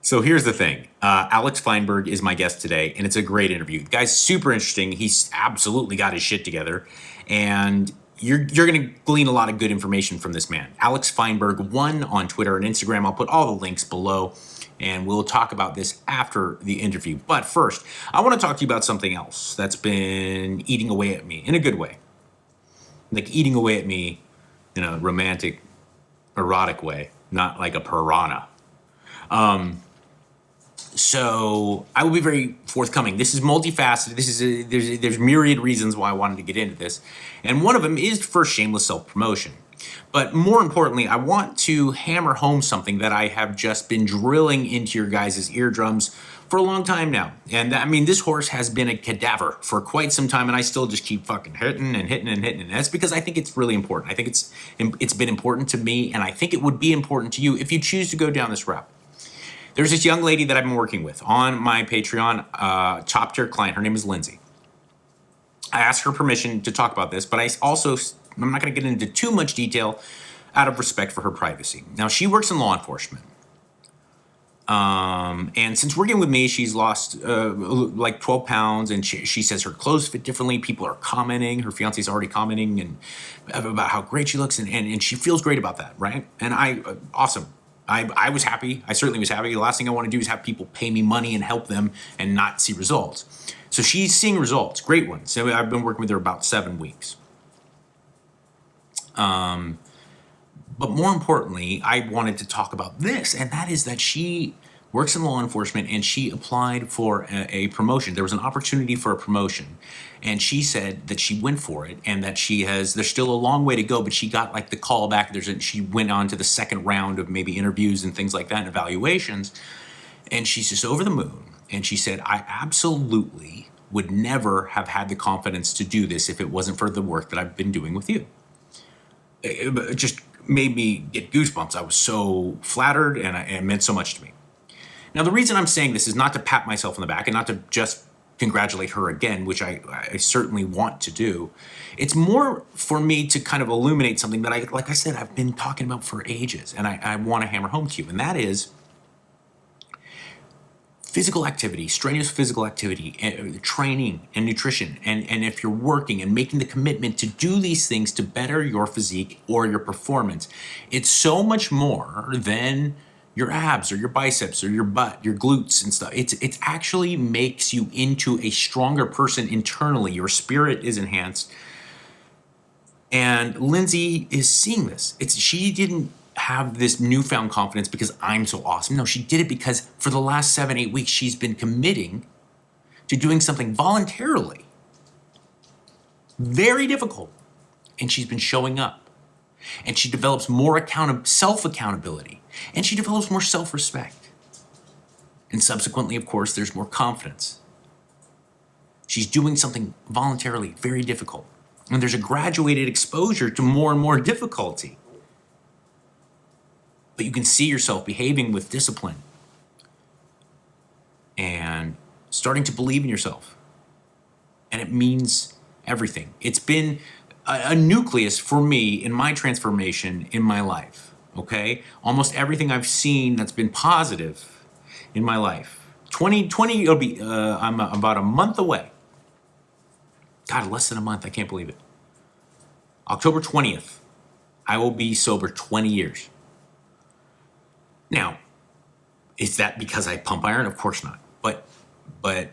So here's the thing. Alex Feinberg is my guest today, and it's a great interview. The guy's super interesting. He's absolutely got his shit together, and you're going to glean a lot of good information from this man. Alex Feinberg1 on Twitter and Instagram. I'll put all the links below, and we'll talk about this after the interview. But first, I want to talk to you about something else that's been eating away at me in a good way. Like eating away at me in a romantic, erotic way, not like a piranha. So I will be very forthcoming. This is multifaceted. There's myriad reasons why I wanted to get into this. And one of them is for shameless self-promotion. But more importantly, I want to hammer home something that I have just been drilling into your guys' eardrums for a long time now. And I mean, this horse has been a cadaver for quite some time, and I still just keep fucking hitting and hitting and hitting. And that's because I think it's really important. I think it's been important to me, and I think it would be important to you if you choose to go down this route. There's this young lady that I've been working with on my Patreon, top tier client. Her name is Lindsay. I asked her permission to talk about this, but I'm not going to get into too much detail out of respect for her privacy. Now, she works in law enforcement. And since working with me, she's lost like 12 pounds, and she says her clothes fit differently. People are commenting. Her fiance's already commenting and about how great she looks, and she feels great about that, right? And awesome. I was happy. I certainly was happy. The last thing I want to do is have people pay me money and help them and not see results. So she's seeing results, great ones. So I've been working with her about 7 weeks. But more importantly, I wanted to talk about this, and that is that she works in law enforcement, and she applied for a promotion. There was an opportunity for a promotion, and she said that she went for it, and that there's still a long way to go, but she got like the call back. She went on to the second round of maybe interviews and things like that and evaluations, and she's just over the moon. And she said, I absolutely would never have had the confidence to do this if it wasn't for the work that I've been doing with you. It just made me get goosebumps. I was so flattered, and it meant so much to me. Now, the reason I'm saying this is not to pat myself on the back and not to just congratulate her again, which I certainly want to do. It's more for me to kind of illuminate something that like I said, I've been talking about for ages, and I want to hammer home to you, and that is physical activity, strenuous physical activity, training and nutrition. And if you're working and making the commitment to do these things to better your physique or your performance, it's so much more than your abs or your biceps or your butt, your glutes and stuff. It actually makes you into a stronger person internally. Your spirit is enhanced. And Lindsay is seeing this. She didn't have this newfound confidence because I'm so awesome. No, she did it because for the last 7-8 weeks, she's been committing to doing something voluntarily. Very difficult. And she's been showing up. And she develops more self-accountability. And she develops more self-respect. And subsequently, of course, there's more confidence. She's doing something voluntarily very difficult. And there's a graduated exposure to more and more difficulty. But you can see yourself behaving with discipline and starting to believe in yourself. And it means everything. It's been a nucleus for me in my transformation in my life, okay? Almost everything I've seen that's been positive in my life. 2020, it'll be, I'm about a month away. God, less than a month, I can't believe it. October 20th, I will be sober 20 years. Now, is that because I pump iron? Of course not. But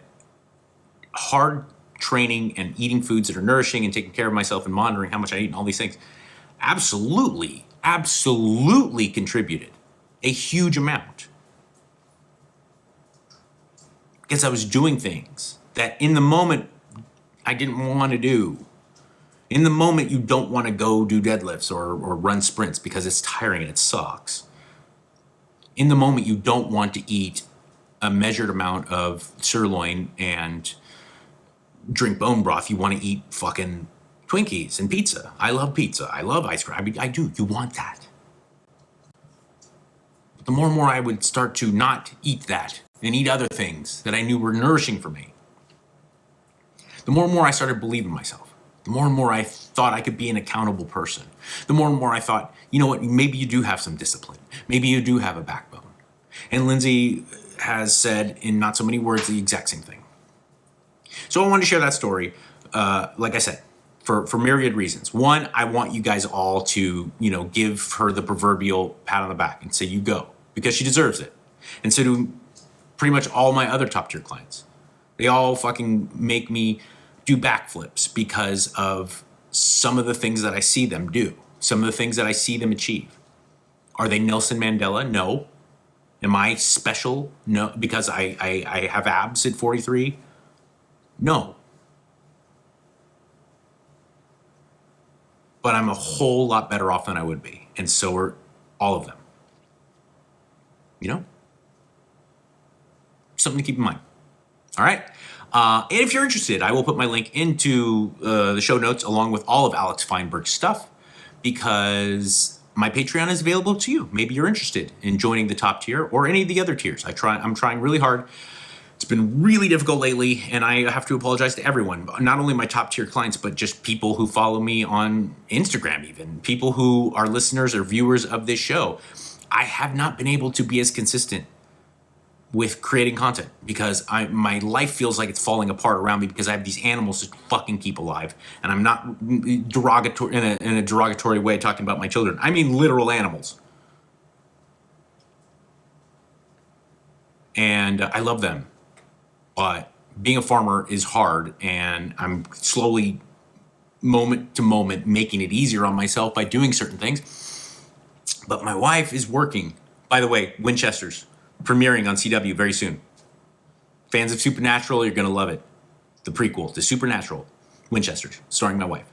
hard training and eating foods that are nourishing and taking care of myself and monitoring how much I eat and all these things absolutely contributed a huge amount. Because I was doing things that in the moment I didn't want to do. In the moment you don't want to go do deadlifts or run sprints because it's tiring and it sucks. In the moment you don't want to eat a measured amount of sirloin and drink bone broth. You want to eat fucking Twinkies and pizza. I love pizza. I love ice cream. I mean, I do. You want that. But the more and more I would start to not eat that and eat other things that I knew were nourishing for me, the more and more I started believing myself. The more and more I thought I could be an accountable person. The more and more I thought, you know what, maybe you do have some discipline. Maybe you do have a backbone. And Lindsay has said in not so many words the exact same thing. So I wanted to share that story, like I said, for myriad reasons. One, I want you guys all to, give her the proverbial pat on the back and say, you go, because she deserves it. And so do pretty much all my other top tier clients. They all fucking make me do backflips because of some of the things that I see them do, some of the things that I see them achieve. Are they Nelson Mandela? No. Am I special? No, because I have abs at 43? No. But I'm a whole lot better off than I would be. And so are all of them. Something to keep in mind. All right. And if you're interested, I will put my link into the show notes along with all of Alex Feinberg's stuff, because my Patreon is available to you. Maybe you're interested in joining the top tier or any of the other tiers. I'm trying really hard. It's been really difficult lately, and I have to apologize to everyone, not only my top tier clients, but just people who follow me on Instagram, even people who are listeners or viewers of this show. I have not been able to be as consistent with creating content because my life feels like it's falling apart around me because I have these animals to fucking keep alive. And I'm not derogatory in a derogatory way talking about my children. I mean literal animals. And I love them. But being a farmer is hard, and I'm slowly, moment to moment, making it easier on myself by doing certain things. But my wife is working. By the way, Winchester's premiering on CW very soon. Fans of Supernatural, you're going to love it. The prequel to Supernatural, Winchester's, starring my wife.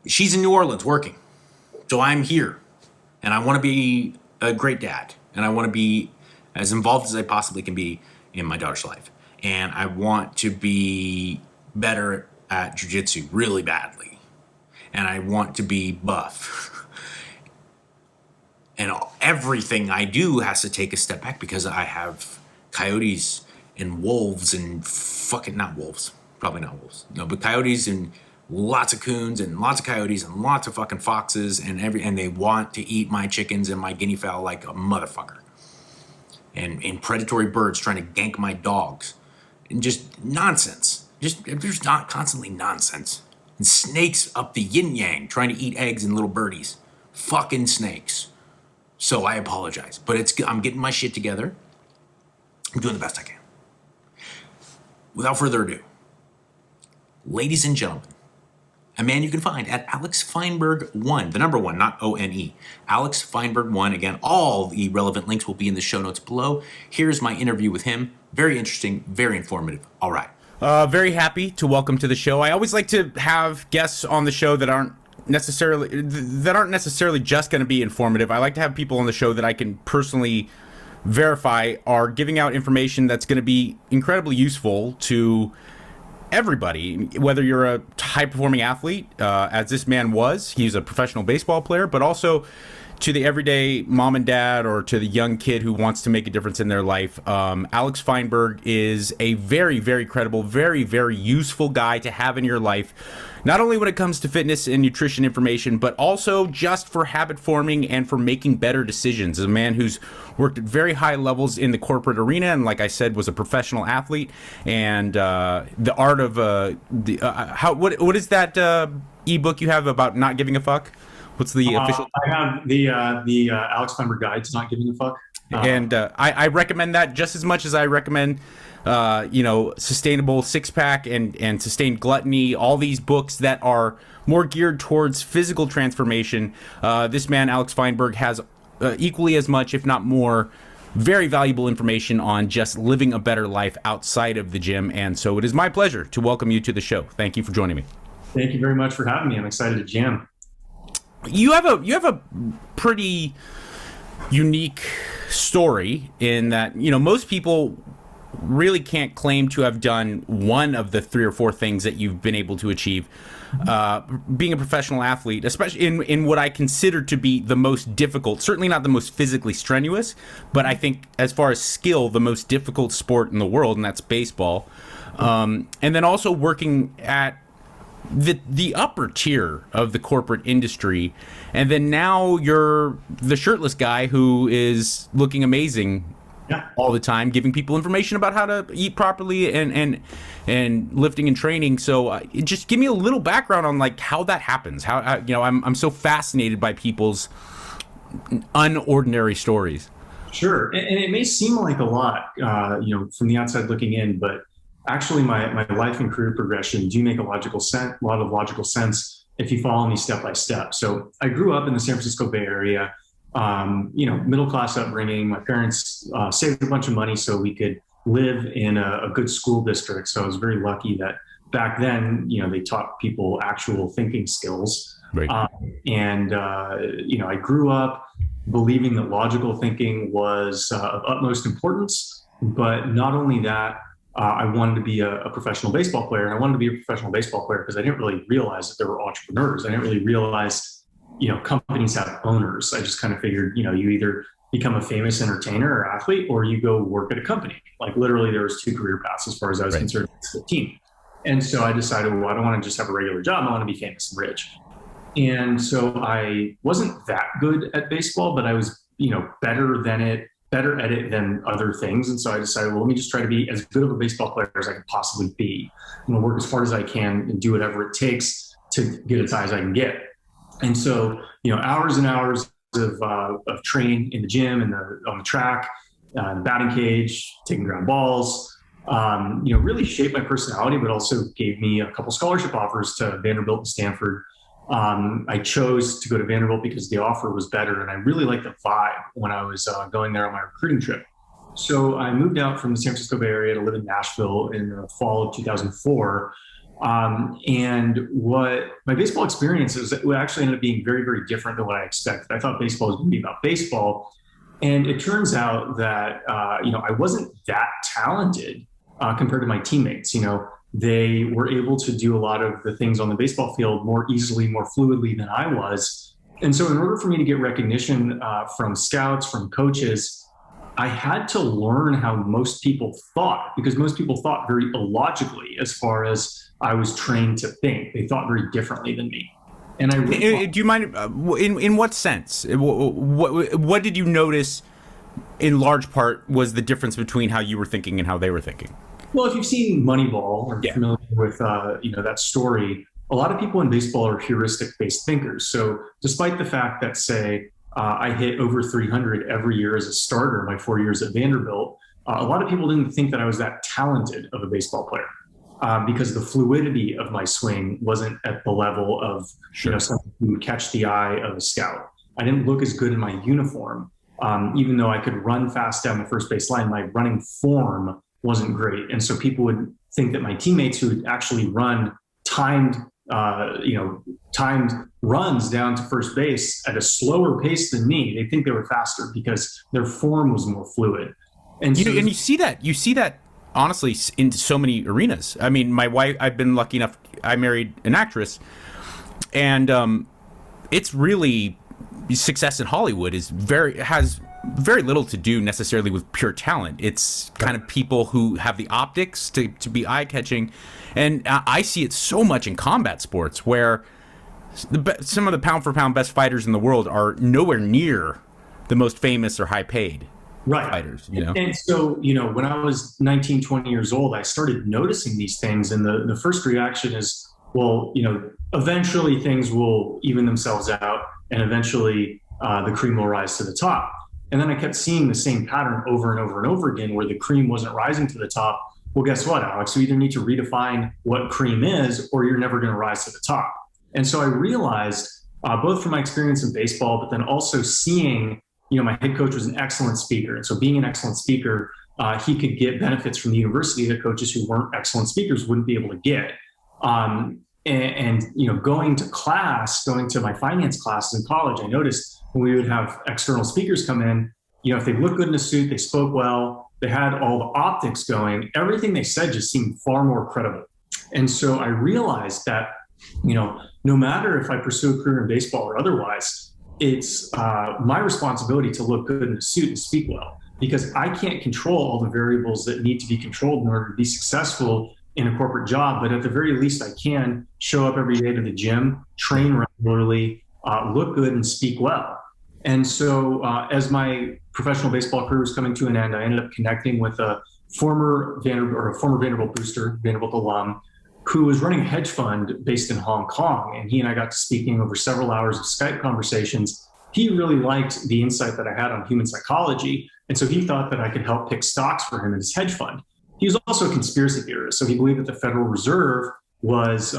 She's in New Orleans working. So I'm here. And I want to be a great dad. And I want to be as involved as I possibly can be in my daughter's life. And I want to be better at jiu-jitsu really badly. And I want to be buff. And everything I do has to take a step back because I have coyotes and wolves and fucking, not wolves, probably not wolves. No, but coyotes and lots of coons and lots of coyotes and lots of fucking foxes and they want to eat my chickens and my guinea fowl like a motherfucker. And predatory birds trying to gank my dogs. And just nonsense. There's not constantly nonsense. And snakes up the yin yang trying to eat eggs and little birdies. Fucking snakes. So I apologize. But I'm getting my shit together. I'm doing the best I can. Without further ado, ladies and gentlemen, a man you can find at Alex Feinberg 1, the number 1, not O-N-E. Alex Feinberg 1. Again, all the relevant links will be in the show notes below. Here's my interview with him. Very interesting, very informative. All right. Very happy to welcome to the show. I always like to have guests on the show that aren't necessarily just going to be informative. I like to have people on the show that I can personally verify are giving out information that's going to be incredibly useful to everybody, whether you're a high-performing athlete, as this man was. He's a professional baseball player, but also to the everyday mom and dad or to the young kid who wants to make a difference in their life. Alex Feinberg is a very, very credible, very, very useful guy to have in your life, not only when it comes to fitness and nutrition information, but also just for habit forming and for making better decisions. As a man who's worked at very high levels in the corporate arena and, like I said, was a professional athlete. And the art of what is that ebook you have about not giving a fuck? What's the official? I have the Alex Feinberg Guide to Not Giving a Fuck. And I recommend that just as much as I recommend, sustainable six-pack and sustained gluttony, all these books that are more geared towards physical transformation. This man, Alex Feinberg, has equally as much, if not more, very valuable information on just living a better life outside of the gym. And so it is my pleasure to welcome you to the show. Thank you for joining me. Thank you very much for having me. I'm excited to jam. You have a pretty unique story in that, most people really can't claim to have done one of the 3 or 4 things that you've been able to achieve. Being a professional athlete, especially in what I consider to be the most difficult, certainly not the most physically strenuous, but I think as far as skill, the most difficult sport in the world, and that's baseball. And then also working at the upper tier of the corporate industry, and then now you're the shirtless guy who is looking amazing Yeah. all the time, giving people information about how to eat properly and lifting and training. So just give me a little background on like how that happens. How I'm so fascinated by people's unordinary stories. Sure. And it may seem like a lot, from the outside looking in, but actually my life and career progression do make a lot of logical sense if you follow me step by step. So I grew up in the San Francisco Bay Area, middle class upbringing. My parents saved a bunch of money so we could live in a good school district. So I was very lucky that back then, they taught people actual thinking skills. Right. I grew up believing that logical thinking was of utmost importance. But not only that, I wanted to be a professional baseball player. And I wanted to be a professional baseball player because I didn't really realize that there were entrepreneurs. I didn't really realize, companies have owners. I just kind of figured, you either become a famous entertainer or athlete, or you go work at a company. Like literally there was 2 career paths as far as I was concerned at 15. And so I decided, well, I don't want to just have a regular job. I want to be famous and rich. And so I wasn't that good at baseball, but I was, better at it than other things. And so I decided, well, let me just try to be as good of a baseball player as I could possibly be. I'm going to work as hard as I can and do whatever it takes to get as high as I can get. And so, hours and hours of training in the gym and on the track, the batting cage, taking ground balls, really shaped my personality, but also gave me a couple scholarship offers to Vanderbilt and Stanford. I chose to go to Vanderbilt because the offer was better, and I really liked the vibe when I was going there on my recruiting trip. So I moved out from the San Francisco Bay Area to live in Nashville in the fall of 2004. And what my baseball experience is, it actually ended up being very, very different than what I expected. I thought baseball was going to be about baseball. And it turns out that, I wasn't that talented compared to my teammates. They were able to do a lot of the things on the baseball field more easily, more fluidly than I was. And so in order for me to get recognition from scouts, from coaches, I had to learn how most people thought, because most people thought very illogically as far as I was trained to think. They thought very differently than me. And I really do you mind, in what sense? What did you notice in large part was the difference between how you were thinking and how they were thinking? Well, if you've seen Moneyball or familiar with that story, a lot of people in baseball are heuristic-based thinkers. So despite the fact that, say, I hit over 300 every year as a starter my 4 years at Vanderbilt, a lot of people didn't think that I was that talented of a baseball player because the fluidity of my swing wasn't at the level of something who would catch the eye of a scout. I didn't look as good in my uniform, even though I could run fast down the first base line. My running form wasn't great. And so people would think that my teammates who would actually run timed runs down to first base at a slower pace than me, they think they were faster because their form was more fluid. And you see that honestly in so many arenas. I mean, my wife, I've been lucky enough, I married an actress, and it's really, success in Hollywood has very little to do necessarily with pure talent. It's kind of people who have the optics to be eye-catching. And I see it so much in combat sports where some of the pound-for-pound best fighters in the world are nowhere near the most famous or high-paid fighters. And so, when I was 19, 20 years old, I started noticing these things. And the first reaction is, well, eventually things will even themselves out, and eventually the cream will rise to the top. And then I kept seeing the same pattern over and over and over again where the cream wasn't rising to the top. Well, guess what, Alex? You either need to redefine what cream is or you're never going to rise to the top. And so I realized, both from my experience in baseball, but then also seeing, my head coach was an excellent speaker. And so being an excellent speaker, he could get benefits from the university that coaches who weren't excellent speakers wouldn't be able to get. Going to my finance classes in college, I noticed when we would have external speakers come in, if they looked good in a suit, they spoke well, they had all the optics going, everything they said just seemed far more credible. And so I realized that, no matter if I pursue a career in baseball or otherwise, it's my responsibility to look good in a suit and speak well, because I can't control all the variables that need to be controlled in order to be successful in a corporate job. But at the very least, I can show up every day to the gym, train regularly, look good, and speak well. And so as my professional baseball career was coming to an end, I ended up connecting with a former Vanderbilt booster, Vanderbilt alum, who was running a hedge fund based in Hong Kong. And he and I got to speaking over several hours of Skype conversations. He really liked the insight that I had on human psychology. And so he thought that I could help pick stocks for him in his hedge fund. He was also a conspiracy theorist. So he believed that the Federal Reserve was,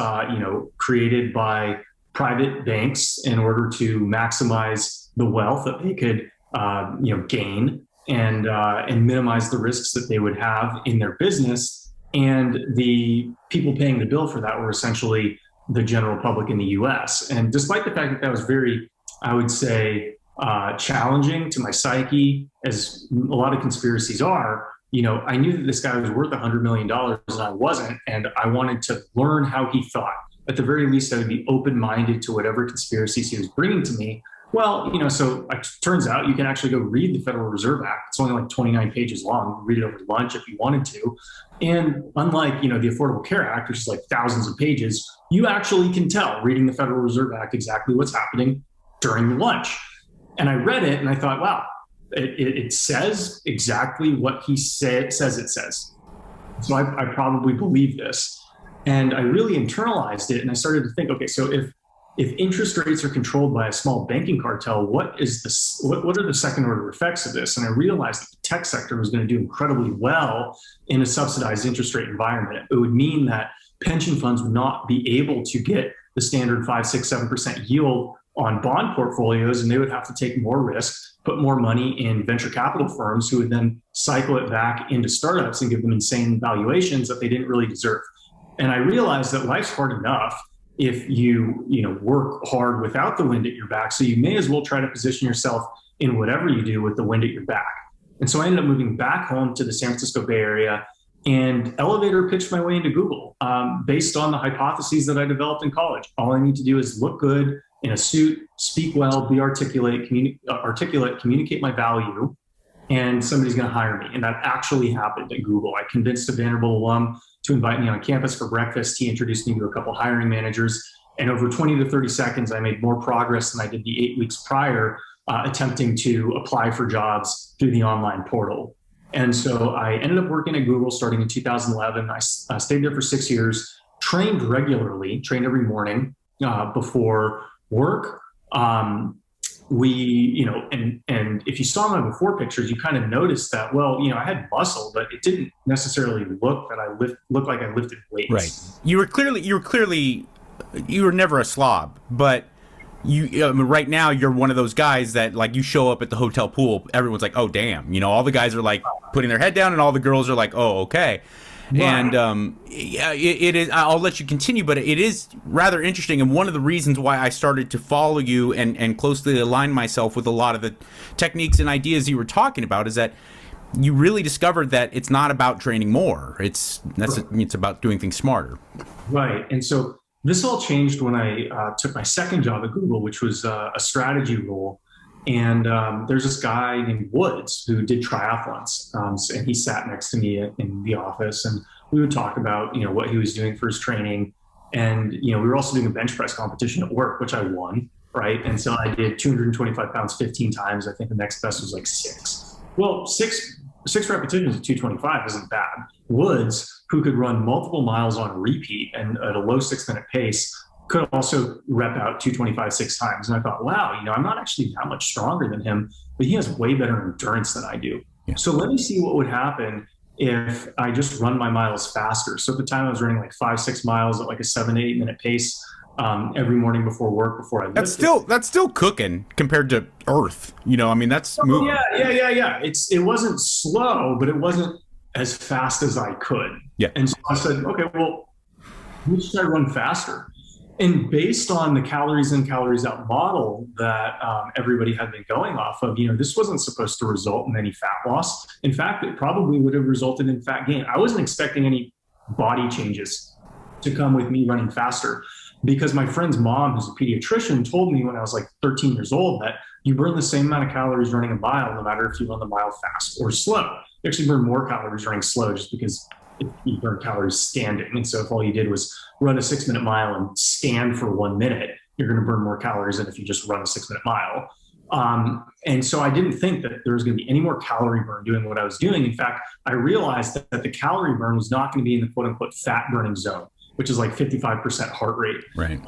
created by private banks in order to maximize the wealth that they could, gain and minimize the risks that they would have in their business. And the people paying the bill for that were essentially the general public in the US. And despite the fact that that was very, I would say, challenging to my psyche, as a lot of conspiracies are, I knew that this guy was worth $100 million and I wasn't. And I wanted to learn how he thought. At the very least, I would be open-minded to whatever conspiracies he was bringing to me. Well, so it turns out you can actually go read the Federal Reserve Act. It's only like 29 pages long. Read it over lunch if you wanted to. And unlike, the Affordable Care Act, which is like thousands of pages, you actually can tell reading the Federal Reserve Act exactly what's happening during your lunch. And I read it and I thought, wow, it says exactly what he says it says. So I probably believe this. And I really internalized it. And I started to think, okay, so if interest rates are controlled by a small banking cartel, what are the second order effects of this? And I realized that the tech sector was going to do incredibly well in a subsidized interest rate environment. It would mean that pension funds would not be able to get the standard 5, 6, 7% yield on bond portfolios, and they would have to take more risk, put more money in venture capital firms who would then cycle it back into startups and give them insane valuations that they didn't really deserve. And I realized that life's hard enough if you work hard without the wind at your back. So you may as well try to position yourself in whatever you do with the wind at your back. And so I ended up moving back home to the San Francisco Bay Area and elevator pitched my way into Google based on the hypotheses that I developed in college. All I need to do is look good in a suit, speak well, be articulate, communicate my value, and somebody's going to hire me. And that actually happened at Google. I convinced a Vanderbilt alum to invite me on campus for breakfast. He introduced me to a couple hiring managers. And over 20 to 30 seconds, I made more progress than I did the 8 weeks prior, attempting to apply for jobs through the online portal. And so I ended up working at Google starting in 2011. I stayed there for 6 years, trained regularly, trained every morning before work. And if you saw my before pictures, you kind of noticed that, I had muscle, but it didn't necessarily look like I lifted weights. Right. You were never a slob, but right now you're one of those guys that, like, you show up at the hotel pool, everyone's like, oh, damn, all the guys are like putting their head down and all the girls are like, oh, okay. Right. And it is. I'll let you continue, but it is rather interesting. And one of the reasons why I started to follow you and closely align myself with a lot of the techniques and ideas you were talking about is that you really discovered that it's not about training more. It's about doing things smarter. Right. And so this all changed when I took my second job at Google, which was a strategy role. And there's this guy named Woods who did triathlons, and he sat next to me in the office, and we would talk about what he was doing for his training, and we were also doing a bench press competition at work, which I won, right? And so I did 225 pounds 15 times. I think the next best was like 6. Well, six repetitions at 225 isn't bad. Woods, who could run multiple miles on repeat and at a low 6-minute pace, could also rep out 225 6 times. And I thought, wow, I'm not actually that much stronger than him, but he has way better endurance than I do. Yeah. So let me see what would happen if I just run my miles faster. So at the time I was running like 5-6 miles at like a 7 to 8 minute pace every morning before work, before I lifted. That's still cooking compared to Earth. That's moving. Yeah. It wasn't slow, but it wasn't as fast as I could. Yeah. And so I said, okay, well, who should I run faster? And based on the calories in, calories out model that everybody had been going off of, this wasn't supposed to result in any fat loss. In fact, it probably would have resulted in fat gain. I wasn't expecting any body changes to come with me running faster, because my friend's mom, who's a pediatrician, told me when I was like 13 years old that you burn the same amount of calories running a mile, no matter if you run the mile fast or slow. You actually burn more calories running slow, just because you burn calories standing. And so if all you did was run a 6-minute mile and stand for 1 minute, you're going to burn more calories than if you just run a 6-minute mile. And so I didn't think that there was going to be any more calorie burn doing what I was doing. In fact, I realized that the calorie burn was not going to be in the quote unquote fat burning zone, which is like 55% heart rate. Right.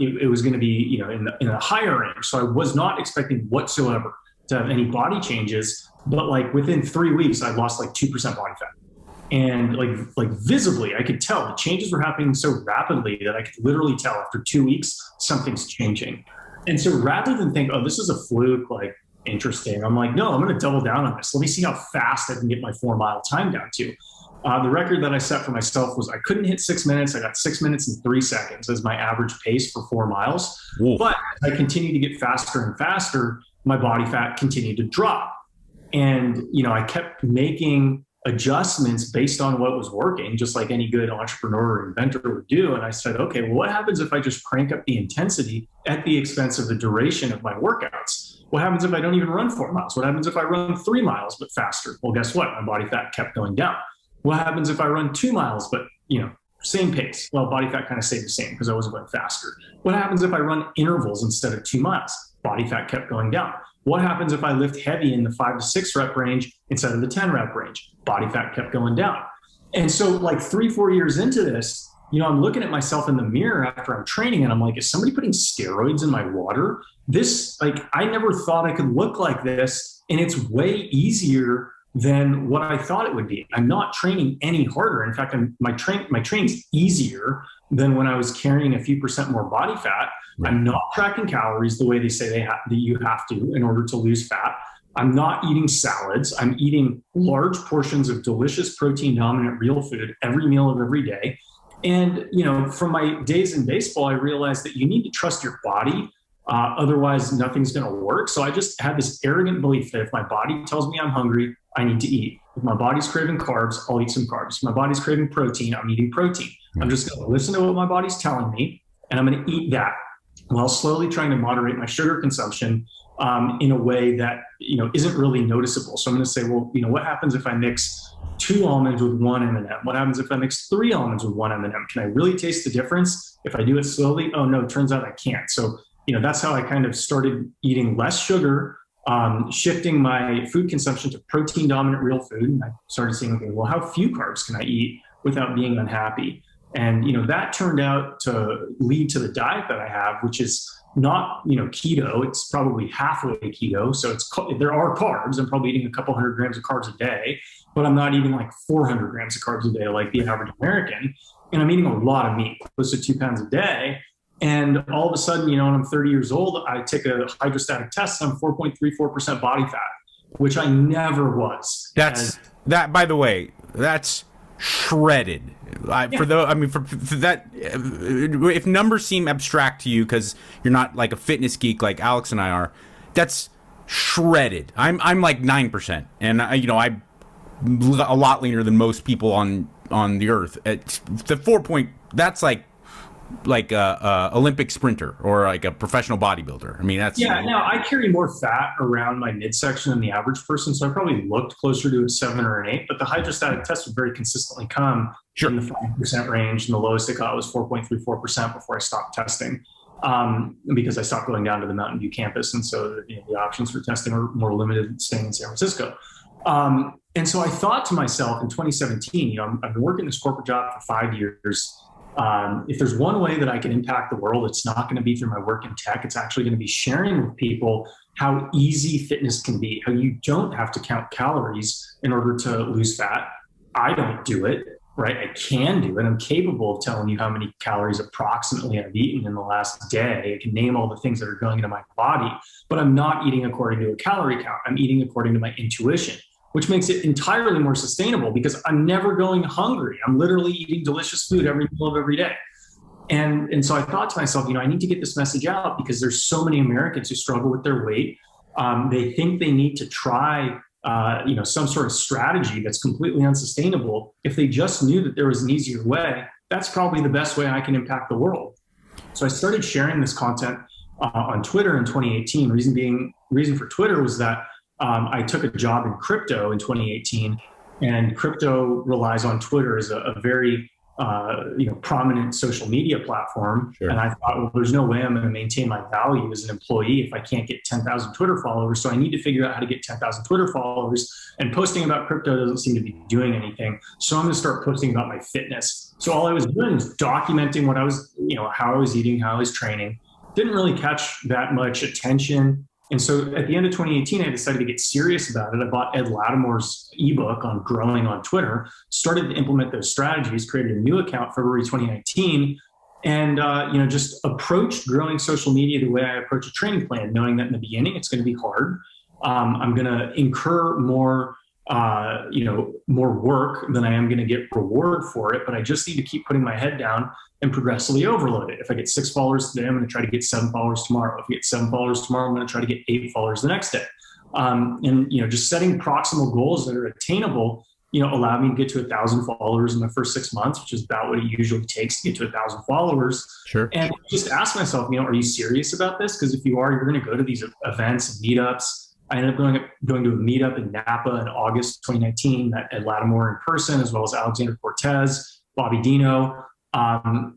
It was going to be, in the higher range. So I was not expecting whatsoever to have any body changes, but like within 3 weeks, I lost like 2% body fat. And like visibly, I could tell the changes were happening so rapidly that I could literally tell after 2 weeks, something's changing. And so rather than think, oh, this is a fluke, like interesting, I'm like, no, I'm going to double down on this. Let me see how fast I can get my 4-mile time down to. The record that I set for myself was I couldn't hit 6 minutes. I got 6 minutes and 3 seconds as my average pace for 4 miles. Ooh. But as I continued to get faster and faster, my body fat continued to drop. And, I kept making adjustments based on what was working, just like any good entrepreneur or inventor would do. And I said, okay, well, what happens if I just crank up the intensity at the expense of the duration of my workouts? What happens if I don't even run 4 miles? What happens if I run 3 miles, but faster? Well, guess what? My body fat kept going down. What happens if I run 2 miles, but, same pace? Well, body fat kind of stayed the same because I wasn't going faster. What happens if I run intervals instead of 2 miles? Body fat kept going down. What happens if I lift heavy in the 5 to 6 rep range instead of the 10 rep range? Body fat kept going down. And so like 3-4 years into this, I'm looking at myself in the mirror after I'm training and I'm like, is somebody putting steroids in my water? I never thought I could look like this. And it's way easier than what I thought it would be. I'm not training any harder. In fact, my training's easier than when I was carrying a few percent more body fat. Right. I'm not tracking calories the way they say that you have to in order to lose fat. I'm not eating salads. I'm eating large portions of delicious protein dominant real food every meal of every day. And, from my days in baseball, I realized that you need to trust your body. Otherwise, nothing's going to work. So I just had this arrogant belief that if my body tells me I'm hungry, I need to eat. If my body's craving carbs, I'll eat some carbs. If my body's craving protein, I'm eating protein. I'm just going to listen to what my body's telling me, and I'm going to eat that while slowly trying to moderate my sugar consumption in a way that, isn't really noticeable. So I'm going to say, well, what happens if I mix 2 almonds with 1 M&M? What happens if I mix 3 almonds with 1 M&M? Can I really taste the difference if I do it slowly? Oh, no, it turns out I can't. So, that's how I kind of started eating less sugar, shifting my food consumption to protein dominant real food. And I started saying, okay, well, how few carbs can I eat without being unhappy? And, that turned out to lead to the diet that I have, which is not, keto. It's probably halfway keto. So there are carbs. I'm probably eating a couple 100 grams of carbs a day, but I'm not eating like 400 grams of carbs a day like the average American. And I'm eating a lot of meat, close to 2 pounds a day. And all of a sudden, when I'm 30 years old, I take a hydrostatic test and I'm 4.34% body fat, which I never was. By the way, that's shredded. For that, if numbers seem abstract to you because you're not like a fitness geek like Alex and I are, that's shredded. I'm like 9%, and I'm a lot leaner than most people on the earth. The 4 point, that's like a Olympic sprinter or like a professional bodybuilder. I mean, that's... Yeah, no, I carry more fat around my midsection than the average person, so I probably looked closer to a 7 or an 8, but the hydrostatic test would very consistently come in the 5% range, and the lowest it got was 4.34% before I stopped testing, because I stopped going down to the Mountain View campus, and so the options for testing are more limited than staying in San Francisco. And so I thought to myself in 2017, I've been working this corporate job for 5 years. If there's one way that I can impact the world, it's not going to be through my work in tech. It's actually going to be sharing with people how easy fitness can be, how you don't have to count calories in order to lose fat. I don't do it, right? I can do it. I'm capable of telling you how many calories approximately I've eaten in the last day. I can name all the things that are going into my body, but I'm not eating according to a calorie count. I'm eating according to my intuition, which makes it entirely more sustainable because I'm never going hungry. I'm literally eating delicious food every meal of every day. And so I thought to myself, I need to get this message out because there's so many Americans who struggle with their weight. They think they need to try, some sort of strategy that's completely unsustainable. If they just knew that there was an easier way, that's probably the best way I can impact the world. So I started sharing this content on Twitter in 2018. Reason for Twitter was that I took a job in crypto in 2018, and crypto relies on Twitter as a very prominent social media platform. Sure. And I thought, well, there's no way I'm going to maintain my value as an employee if I can't get 10,000 Twitter followers. So I need to figure out how to get 10,000 Twitter followers. And posting about crypto doesn't seem to be doing anything. So I'm going to start posting about my fitness. So all I was doing was documenting what I was, how I was eating, how I was training. Didn't really catch that much attention. And so at the end of 2018, I decided to get serious about it. I bought Ed Lattimore's ebook on growing on Twitter, started to implement those strategies, created a new account February 2019, and just approached growing social media the way I approach a training plan, knowing that in the beginning it's going to be hard. I'm going to incur more work than I am going to get reward for it, but I just need to keep putting my head down and progressively overload it. If I get 6 followers today, I'm going to try to get 7 followers tomorrow. If I get 7 followers tomorrow, I'm going to try to get 8 followers the next day. Just setting proximal goals that are attainable, allowed me to get to 1,000 followers in the first 6 months, which is about what it usually takes to get to 1,000 followers. Sure. And just ask myself, are you serious about this? Because if you are, you're going to go to these events and meetups. I ended up going to a meetup in Napa in August 2019, met Ed Lattimore in person, as well as Alexander Cortez, Bobby Dino, and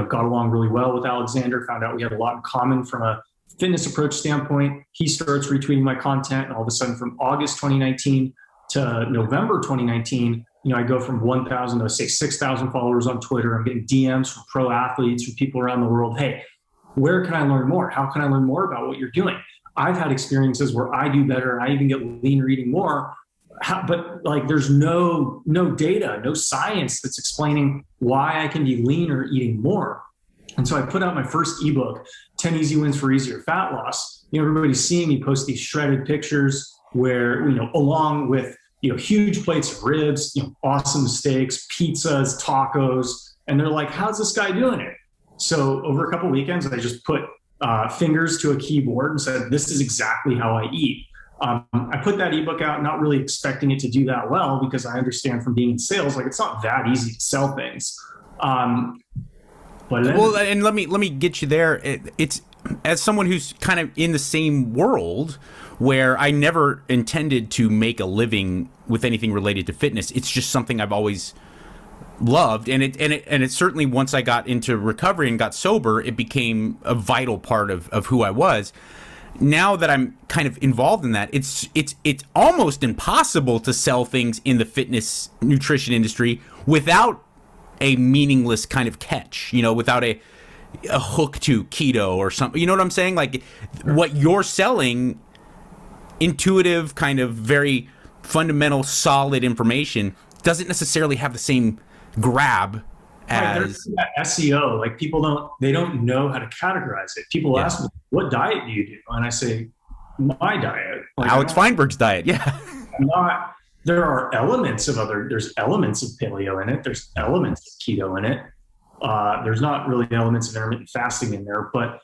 got along really well with Alexander. Found out we had a lot in common from a fitness approach standpoint. He starts retweeting my content, and all of a sudden, from August 2019 to November 2019, I go from 1,000 to say 6,000 followers on Twitter. I'm getting DMs from pro athletes, from people around the world. Hey, where can I learn more? How can I learn more about what you're doing? I've had experiences where I do better and I even get leaner eating more, but there's no data, no science that's explaining why I can be leaner eating more. And so I put out my first ebook, 10 Easy Wins for Easier Fat Loss. Everybody's seeing me post these shredded pictures where, along with, huge plates of ribs, awesome steaks, pizzas, tacos. And they're like, how's this guy doing it? So over a couple of weekends, I just put fingers to a keyboard and said, this is exactly how I eat. I put that ebook out, not really expecting it to do that well, because I understand from being in sales, it's not that easy to sell things. And let me get you there. It's as someone who's kind of in the same world where I never intended to make a living with anything related to fitness. It's just something I've always loved, and it certainly, once I got into recovery and got sober, it became a vital part of who I was. Now that I'm kind of involved in that, it's almost impossible to sell things in the fitness nutrition industry without a meaningless kind of catch, without a hook to keto or something. You know what I'm saying? What you're selling, intuitive, kind of very fundamental, solid information, doesn't necessarily have the same grab as SEO. People don't know how to categorize it. People ask me, what diet do you do? And I say, my diet. Alex Feinberg's diet. Yeah. There are elements of there's elements of paleo in it. There's elements of keto in it. There's not really elements of intermittent fasting in there, but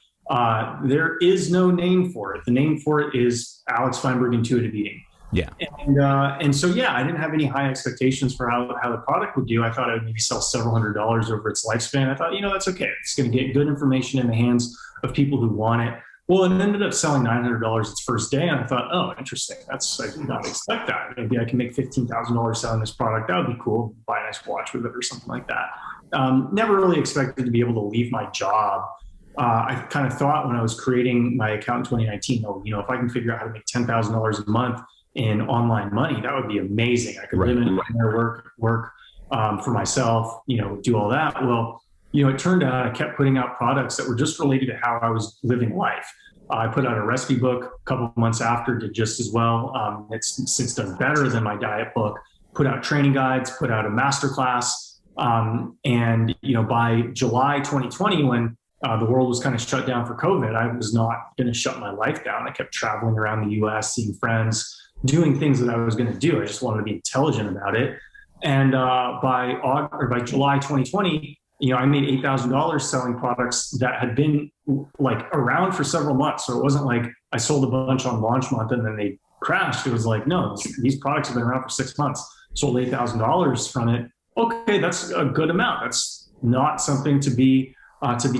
there is no name for it. The name for it is Alex Feinberg Intuitive Eating. Yeah. And so, I didn't have any high expectations for how the product would do. I thought I would maybe sell several $100s over its lifespan. I thought, that's okay. It's going to get good information in the hands of people who want it. Well, it ended up selling $900 its first day. And I thought, oh, interesting. I did not expect that. Maybe I can make $15,000 selling this product. That would be cool. Buy a nice watch with it or something like that. Never really expected to be able to leave my job. I kind of thought when I was creating my account in 2019, if I can figure out how to make $10,000 a month in online money, that would be amazing. I could live in there, work for myself, do all that. Well, it turned out I kept putting out products that were just related to how I was living life. I put out a recipe book a couple of months after, did just as well. It's since done better than my diet book. Put out training guides, put out a masterclass. And by July 2020, when the world was kind of shut down for COVID, I was not going to shut my life down. I kept traveling around the US, seeing friends, doing things that I was going to do. I just wanted to be intelligent about it. And by July 2020, I made $8,000 selling products that had been around for several months. So it wasn't like I sold a bunch on launch month and then they crashed. It was no, these products have been around for 6 months. Sold $8,000 from it. Okay, that's a good amount. That's not something to be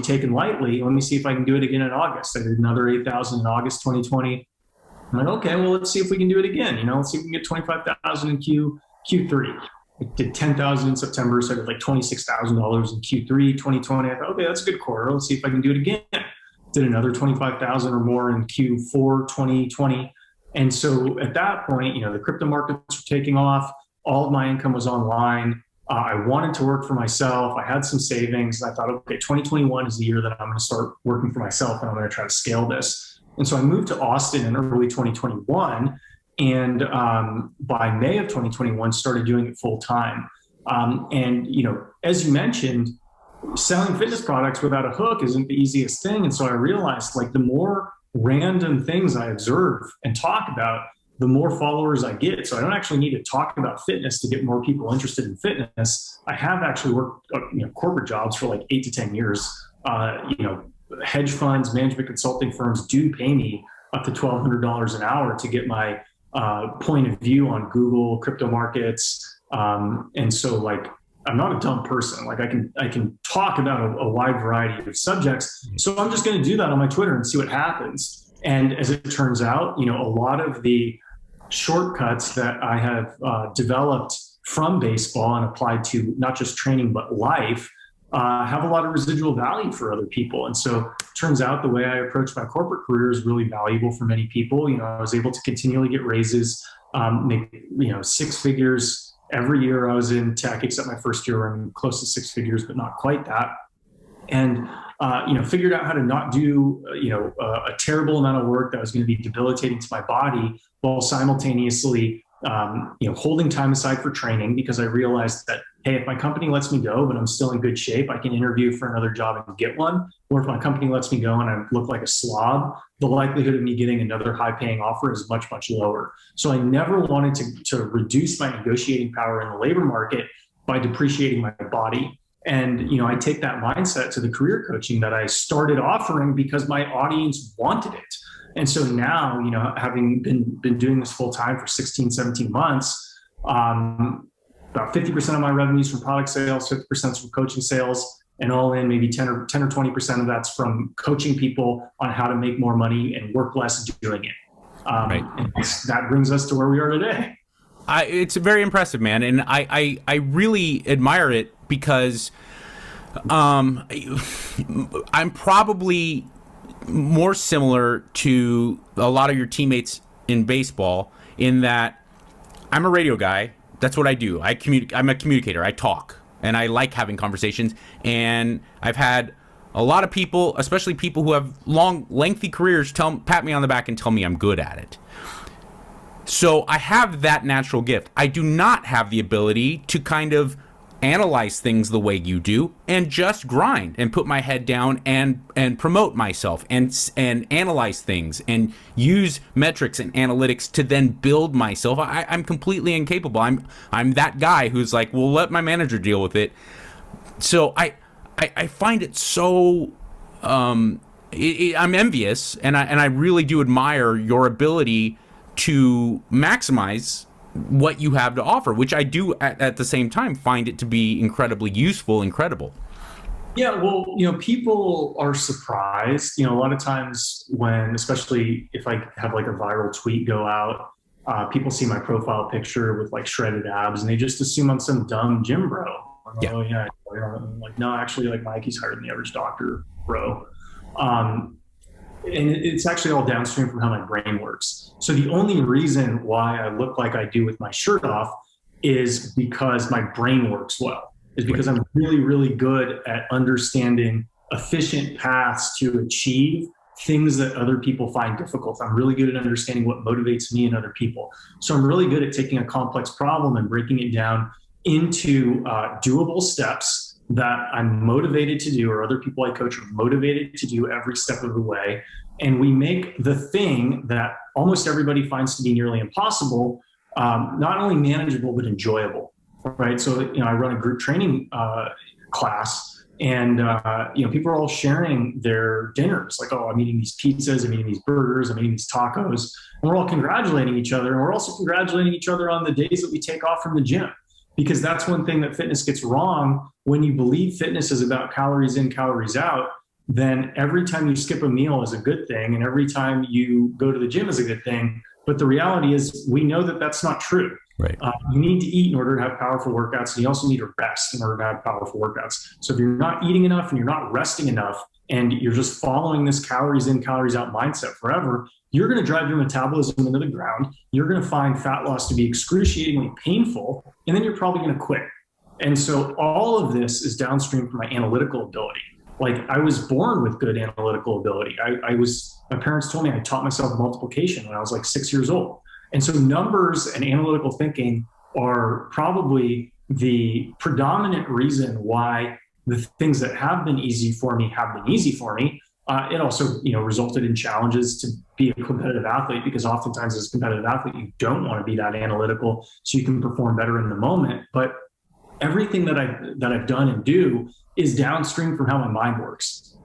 taken lightly. Let me see if I can do it again in August. I did another 8,000 in August 2020. I'm okay, well, let's see if we can do it again. Let's see if we can get 25,000 in Q3. I did 10,000 in September, so I did like $26,000 in Q3 2020. I thought, okay, that's a good quarter. Let's see if I can do it again. Did another 25,000 or more in Q4 2020. And so at that point, the crypto markets were taking off. All of my income was online. I wanted to work for myself. I had some savings. I thought, okay, 2021 is the year that I'm going to start working for myself, and I'm going to try to scale this. And so I moved to Austin in early 2021. And by May of 2021, started doing it full time. And, as you mentioned, selling fitness products without a hook isn't the easiest thing. And so I realized, like, the more random things I observe and talk about, the more followers I get. So I don't actually need to talk about fitness to get more people interested in fitness. I have actually worked, corporate jobs for like 8 to 10 years. Hedge funds, management consulting firms do pay me up to $1,200 an hour to get my point of view on Google, crypto markets. And so, like, I'm not a dumb person. Like, I can talk about a wide variety of subjects. So I'm just going to do that on my Twitter and see what happens. And as it turns out, a lot of the shortcuts that I have developed from baseball and applied to not just training, but life, have a lot of residual value for other people. And so it turns out the way I approach my corporate career is really valuable for many people. I was able to continually get raises, make, 6 figures every year I was in tech, except my first year I'm close to 6 figures, but not quite that. And, figured out how to not do, a terrible amount of work that was going to be debilitating to my body, while simultaneously, holding time aside for training, because I realized that, hey, if my company lets me go, but I'm still in good shape, I can interview for another job and get one. Or if my company lets me go and I look like a slob, the likelihood of me getting another high paying offer is much, much lower. So I never wanted to reduce my negotiating power in the labor market by depreciating my body. And, I take that mindset to the career coaching that I started offering because my audience wanted it. And so now, having been doing this full time for 16, 17 months, about 50% of my revenues from product sales, 50% from coaching sales, and all in maybe 10 or 20% of that's from coaching people on how to make more money and work less doing it. Right. And that brings us to where we are today. It's very impressive, man. And I really admire it because I'm probably more similar to a lot of your teammates in baseball in that I'm a radio guy. That's what I do. I'm a communicator. I talk and I like having conversations. And I've had a lot of people, especially people who have lengthy careers, pat me on the back and tell me I'm good at it. So I have that natural gift. I do not have the ability to kind of analyze things the way you do and just grind and put my head down and promote myself and analyze things and use metrics and analytics to then build myself. I'm completely incapable. I'm that guy who's like, well, let my manager deal with it. So I find it so I'm envious, and I really do admire your ability to maximize what you have to offer, which I do at the same time find it to be incredibly useful and credible. Yeah, well, people are surprised. A lot of times when, especially if I have like a viral tweet go out, people see my profile picture with like shredded abs and they just assume I'm some dumb gym bro. Yeah. Oh yeah, like no, actually, like Mikey's higher than the average doctor, bro. And it's actually all downstream from how my brain works. So the only reason why I look like I do with my shirt off is because my brain works well. Is because I'm really, really good at understanding efficient paths to achieve things that other people find difficult. I'm really good at understanding what motivates me and other people. So I'm really good at taking a complex problem and breaking it down into doable steps that I'm motivated to do, or other people I coach are motivated to do every step of the way. And we make the thing that almost everybody finds to be nearly impossible, not only manageable, but enjoyable, right? So, I run a group training class, and, people are all sharing their dinners. Like, oh, I'm eating these pizzas, I'm eating these burgers, I'm eating these tacos. And we're all congratulating each other. And we're also congratulating each other on the days that we take off from the gym. Because that's one thing that fitness gets wrong. When you believe fitness is about calories in, calories out, then every time you skip a meal is a good thing. And every time you go to the gym is a good thing. But the reality is we know that that's not true. Right. You need to eat in order to have powerful workouts, and you also need to rest in order to have powerful workouts. So if you're not eating enough and you're not resting enough, and you're just following this calories in, calories out mindset forever, you're going to drive your metabolism into the ground. You're going to find fat loss to be excruciatingly painful, and then you're probably going to quit. And so all of this is downstream from my analytical ability. Like, I was born with good analytical ability. My parents told me I taught myself multiplication when I was like 6 years old. And so numbers and analytical thinking are probably the predominant reason why the things that have been easy for me have been easy for me. It also, resulted in challenges to be a competitive athlete, because oftentimes as a competitive athlete, you don't want to be that analytical so you can perform better in the moment. But everything that I've done and do is downstream from how my mind works.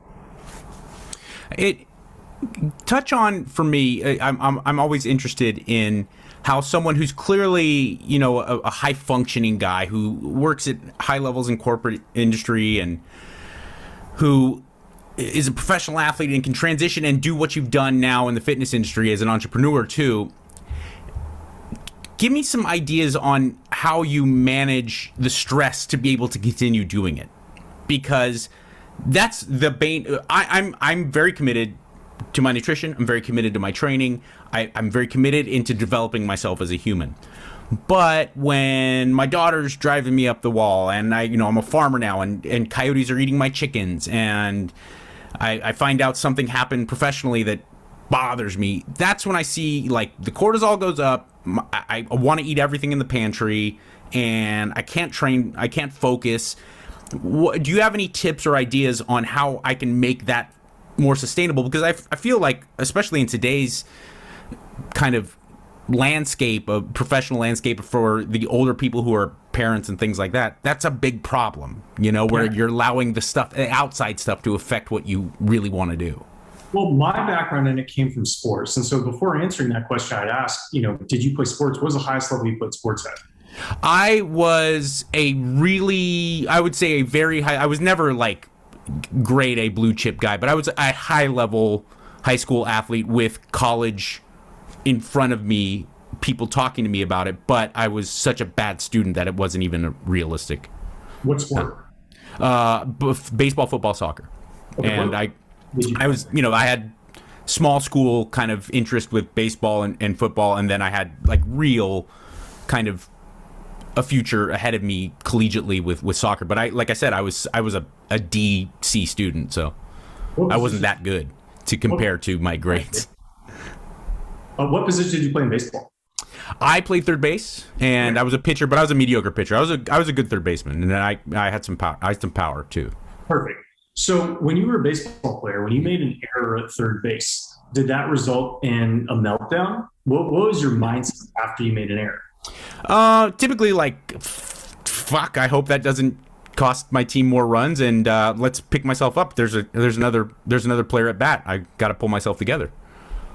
Touch on, for me, I'm always interested in how someone who's clearly, a high functioning guy who works at high levels in corporate industry and who is a professional athlete and can transition and do what you've done now in the fitness industry as an entrepreneur too. Give me some ideas on how you manage the stress to be able to continue doing it, because that's the bane. I'm very committed to my nutrition. I'm very committed to my training. I'm very committed into developing myself as a human. But when my daughter's driving me up the wall, and I'm a farmer now, and coyotes are eating my chickens, and I find out something happened professionally that bothers me, that's when I see, like, the cortisol goes up. I want to eat everything in the pantry, and I can't train. I can't focus. Do you have any tips or ideas on how I can make that more sustainable? Because I feel like, especially in today's kind of landscape, a professional landscape for the older people who are parents and things like that, that's a big problem, where you're allowing the outside stuff to affect what you really want to do. Well, my background in it came from sports. And so before answering that question, I'd ask, did you play sports? What was the highest level you played sports at? I was I would say a very high, I was never like grade A blue chip guy, but I was a high level high school athlete with college in front of me, people talking to me about it, but I was such a bad student that it wasn't even realistic. What sport? Baseball, football, soccer. Okay, and I was, I had small school kind of interest with baseball and football, and then I had like real kind of a future ahead of me collegiately with soccer. But like I said, I was a D, C student, so I wasn't that good to compare to my grades. What position did you play in baseball? I played third base, and I was a pitcher, but I was a mediocre pitcher. I was a good third baseman, and then I had some power. I had some power too. Perfect. So when you were a baseball player, when you made an error at third base, did that result in a meltdown? What was your mindset after you made an error? Typically like, fuck, I hope that doesn't cost my team more runs, and let's pick myself up. There's another player at bat. I got to pull myself together.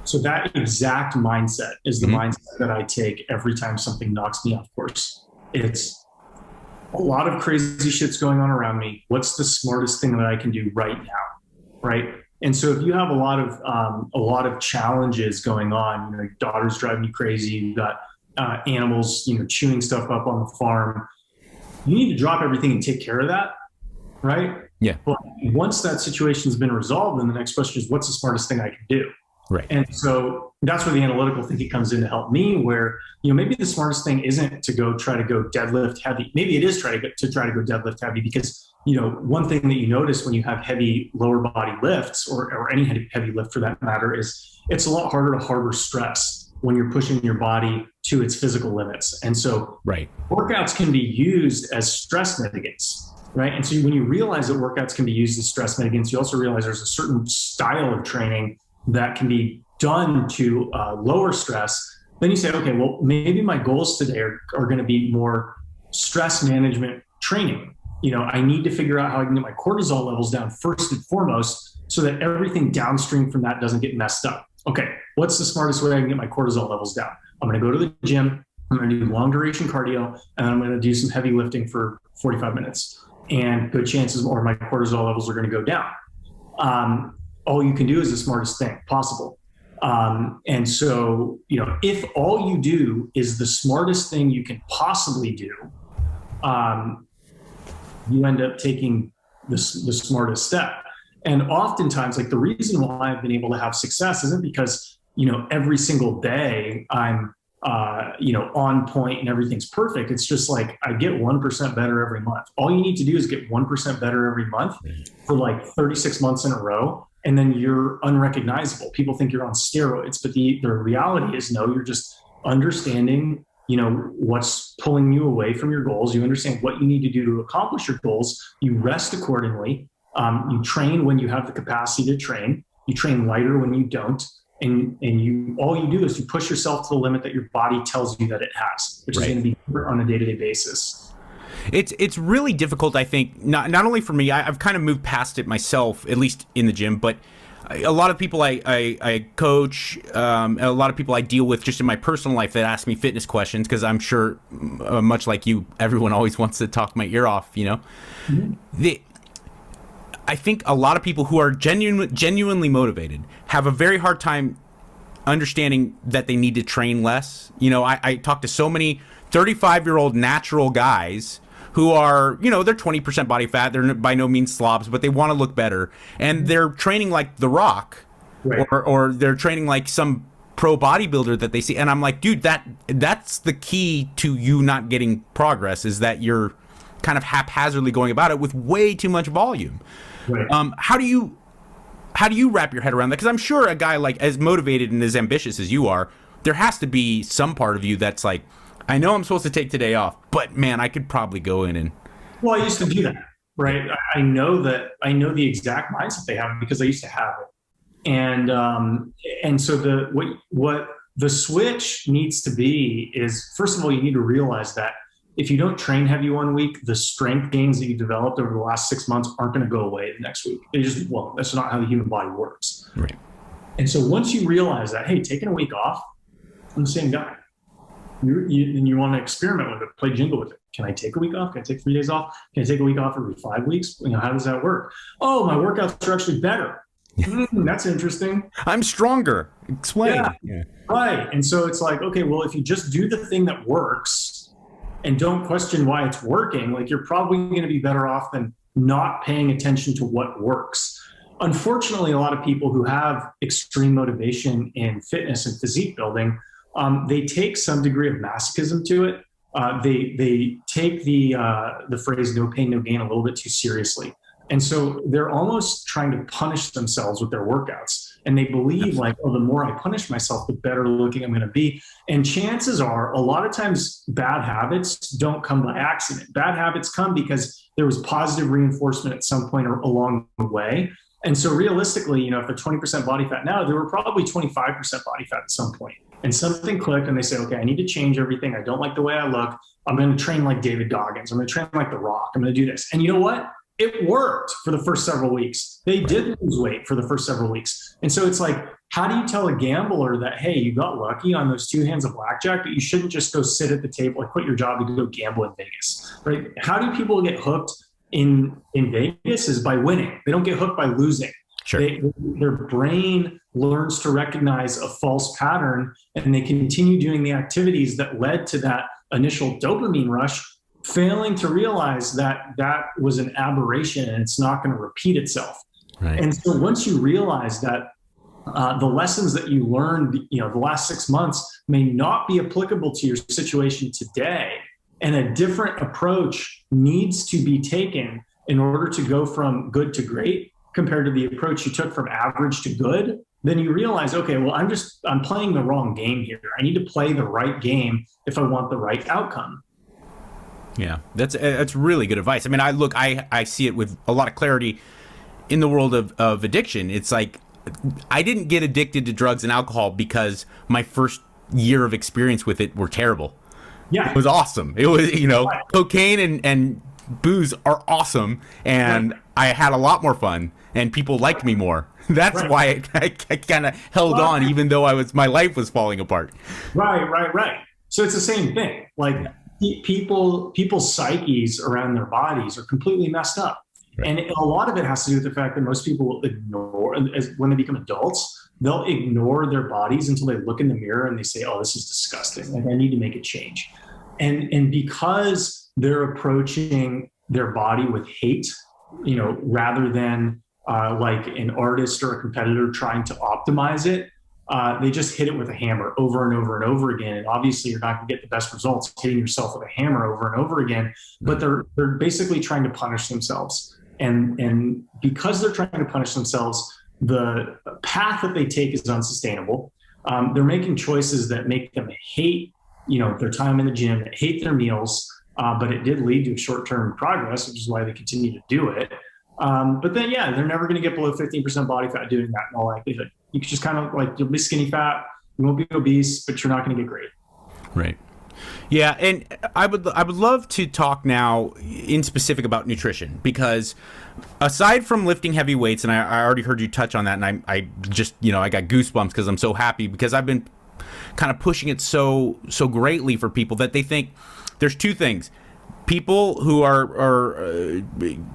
So that exact mindset is the mindset that I take every time something knocks me off course. It's a lot of crazy shit's going on around me. What's the smartest thing that I can do right now, right? And so if you have a lot of challenges going on, your daughter's driving you crazy, you've got animals, chewing stuff up on the farm, you need to drop everything and take care of that, right? Yeah. But once that situation's been resolved, then the next question is, what's the smartest thing I can do? Right. And so that's where the analytical thinking comes in to help me, where, maybe the smartest thing isn't to try to go deadlift heavy. Maybe it is try to go deadlift heavy, because, one thing that you notice when you have heavy lower body lifts or any heavy lift for that matter is it's a lot harder to harbor stress when you're pushing your body to its physical limits. And so workouts can be used as stress mitigants, right? And so when you realize that workouts can be used as stress mitigants, you also realize there's a certain style of training that can be done to lower stress. Then you say, okay, well, maybe my goals today are going to be more stress management training. I need to figure out how I can get my cortisol levels down first and foremost, so that everything downstream from that doesn't get messed up. Okay, what's the smartest way I can get my cortisol levels down? I'm going to go to the gym. I'm going to do long duration cardio, and I'm going to do some heavy lifting for 45 minutes. And good chances more my cortisol levels are going to go down. All you can do is the smartest thing possible. And so, if all you do is the smartest thing you can possibly do, you end up taking the smartest step. And oftentimes, like, the reason why I've been able to have success isn't because, every single day I'm, on point and everything's perfect. It's just like I get 1% better every month. All you need to do is get 1% better every month for like 36 months in a row. And then you're unrecognizable. People think you're on steroids, but the reality is, no, you're just understanding, what's pulling you away from your goals. You understand what you need to do to accomplish your goals. You rest accordingly. You train when you have the capacity to train. You train lighter when you don't. And all you do is you push yourself to the limit that your body tells you that it has, which is going to be on a day-to-day basis. It's really difficult, I think, not only for me. I've kind of moved past it myself, at least in the gym, but a lot of people I coach, a lot of people I deal with just in my personal life that ask me fitness questions, because I'm sure, much like you, everyone always wants to talk my ear off, Mm-hmm. I think a lot of people who are genuinely motivated have a very hard time understanding that they need to train less. I talk to so many 35-year-old natural guys who are, they're 20% body fat. They're by no means slobs, but they want to look better. And they're training like The Rock, right, or they're training like some pro bodybuilder that they see. And I'm like, dude, that's the key to you not getting progress, is that you're kind of haphazardly going about it with way too much volume. Right. How do you wrap your head around that? Because I'm sure a guy like as motivated and as ambitious as you are, there has to be some part of you that's like, I know I'm supposed to take today off, but man, I could probably go in and. Well, I used to do that, right? I know the exact mindset they have because I used to have it, and so what the switch needs to be is, first of all, you need to realize that if you don't train heavy one week, the strength gains that you developed over the last 6 months aren't going to go away the next week. They just won't. That's not how the human body works. Right. And so once you realize that, hey, taking a week off, I'm the same guy. You want to experiment with it, play jingle with it. Can I take a week off? Can I take 3 days off? Can I take a week off every 5 weeks? How does that work? Oh, my workouts are actually better. That's interesting. I'm stronger. Explain. Yeah. Right. And so it's like, okay, well, if you just do the thing that works and don't question why it's working, like, you're probably going to be better off than not paying attention to what works. Unfortunately, a lot of people who have extreme motivation in fitness and physique building, they take some degree of masochism to it. They take the phrase "no pain, no gain" a little bit too seriously, and so they're almost trying to punish themselves with their workouts. And they believe, like, oh, the more I punish myself, the better looking I'm going to be. And chances are, a lot of times, bad habits don't come by accident. Bad habits come because there was positive reinforcement at some point along the way. And so realistically, if they're 20% body fat now, they were probably 25% body fat at some point. And something clicked and they say, okay, I need to change everything. I don't like the way I look. I'm going to train like David Goggins. I'm going to train like The Rock. I'm going to do this. And you know what? It worked for the first several weeks. They did lose weight for the first several weeks. And so it's like, how do you tell a gambler that, hey, you got lucky on those 2 hands of blackjack, but you shouldn't just go sit at the table and quit your job to go gamble in Vegas, right? How do people get hooked in Vegas? Is by winning. They don't get hooked by losing. Sure. Their brain learns to recognize a false pattern, and they continue doing the activities that led to that initial dopamine rush, failing to realize that that was an aberration and it's not going to repeat itself. Right. And so once you realize that the lessons that you learned, the last 6 months may not be applicable to your situation today, and a different approach needs to be taken in order to go from good to great compared to the approach you took from average to good, then you realize, okay, well, I'm playing the wrong game here. I need to play the right game if I want the right outcome. Yeah, that's really good advice. I mean, I see it with a lot of clarity in the world of addiction. It's like, I didn't get addicted to drugs and alcohol because my first year of experience with it were terrible. Yeah. It was awesome. It was, right. Cocaine and booze are awesome. And right. I had a lot more fun and people liked me more. That's right. Why I kind of held on, even though my life was falling apart. Right. So it's the same thing. Like, people's psyches around their bodies are completely messed up. Right. And a lot of it has to do with the fact that most people ignore, when they become adults, they'll ignore their bodies until they look in the mirror and they say, oh, this is disgusting. Like, I need to make a change. And because they're approaching their body with hate, rather than like an artist or a competitor trying to optimize it, they just hit it with a hammer over and over and over again. And obviously, you're not going to get the best results hitting yourself with a hammer over and over again. But they're basically trying to punish themselves. And because they're trying to punish themselves, the path that they take is unsustainable. They're making choices that make them hate, their time in the gym, hate their meals. But it did lead to short-term progress, which is why they continue to do it. But then, they're never going to get below 15% body fat doing that in all likelihood. You could just kind of like, you'll be skinny fat, you won't be obese, but you're not going to get great. Right. Yeah, and I would love to talk now in specific about nutrition, because aside from lifting heavy weights, and I already heard you touch on that, and I just, I got goosebumps because I'm so happy, because I've been kind of pushing it so greatly for people that they think there's two things. People who are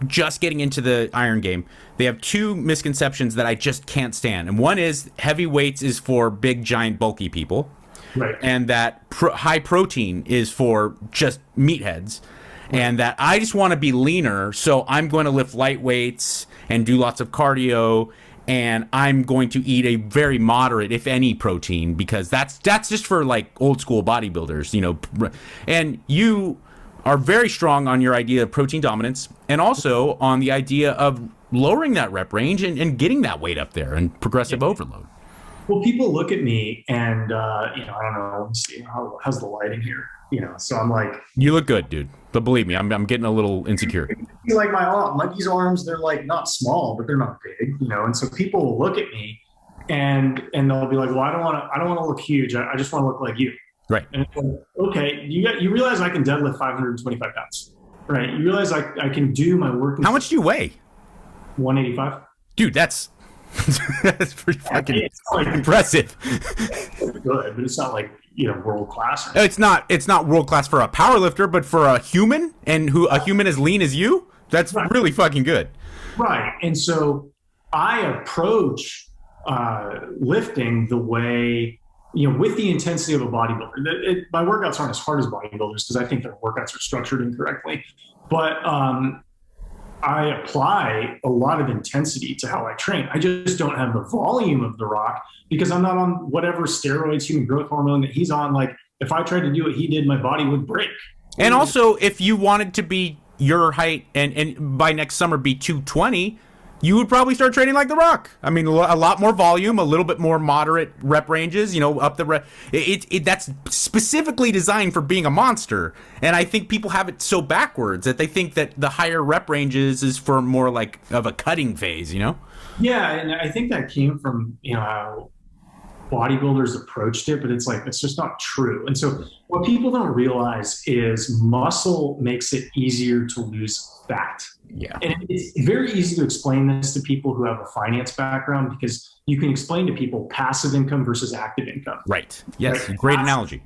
just getting into the iron game, they have two misconceptions that I just can't stand. And one is heavy weights is for big, giant, bulky people. Right. And that high protein is for just meatheads. Right. And that I just want to be leaner, so I'm going to lift light weights and do lots of cardio, and I'm going to eat a very moderate, if any, protein, because that's just for like old school bodybuilders, And you are very strong on your idea of protein dominance, and also on the idea of lowering that rep range and getting that weight up there and progressive overload. Well, people look at me and, I don't know, let's see, how's the lighting here? So I'm like, you look good, dude. But believe me, I'm getting a little insecure. Like my arm, Mikey's arms, they're like not small, but they're not big, And so people will look at me and they'll be like, well, I don't want to look huge. I just want to look like you. Right. And it's like, okay, you realize I can deadlift 525 pounds, right? You realize I can do my working. How much do you weigh? 185. Dude, that's pretty fucking impressive. Good, but it's not like, world class. It's not world class for a power lifter, but for a human, and a human as lean as you, that's right. Really fucking good. Right. And so I approach lifting the way, with the intensity of a bodybuilder. My workouts aren't as hard as bodybuilders because I think their workouts are structured incorrectly. But I apply a lot of intensity to how I train. I just don't have the volume of The Rock because I'm not on whatever steroids, human growth hormone that he's on. Like, if I tried to do what he did, my body would break. And also, if you wanted to be your height and by next summer be 220, you would probably start training like The Rock. I mean, a lot more volume, a little bit more moderate rep ranges, up the rep. That's specifically designed for being a monster. And I think people have it so backwards that they think that the higher rep ranges is for more like of a cutting phase, Yeah, and I think that came from, how bodybuilders approached it, but it's just not true. And so what people don't realize is muscle makes it easier to lose fat. Yeah. And it's very easy to explain this to people who have a finance background because you can explain to people passive income versus active income. Right. Yes. Right? Great analogy.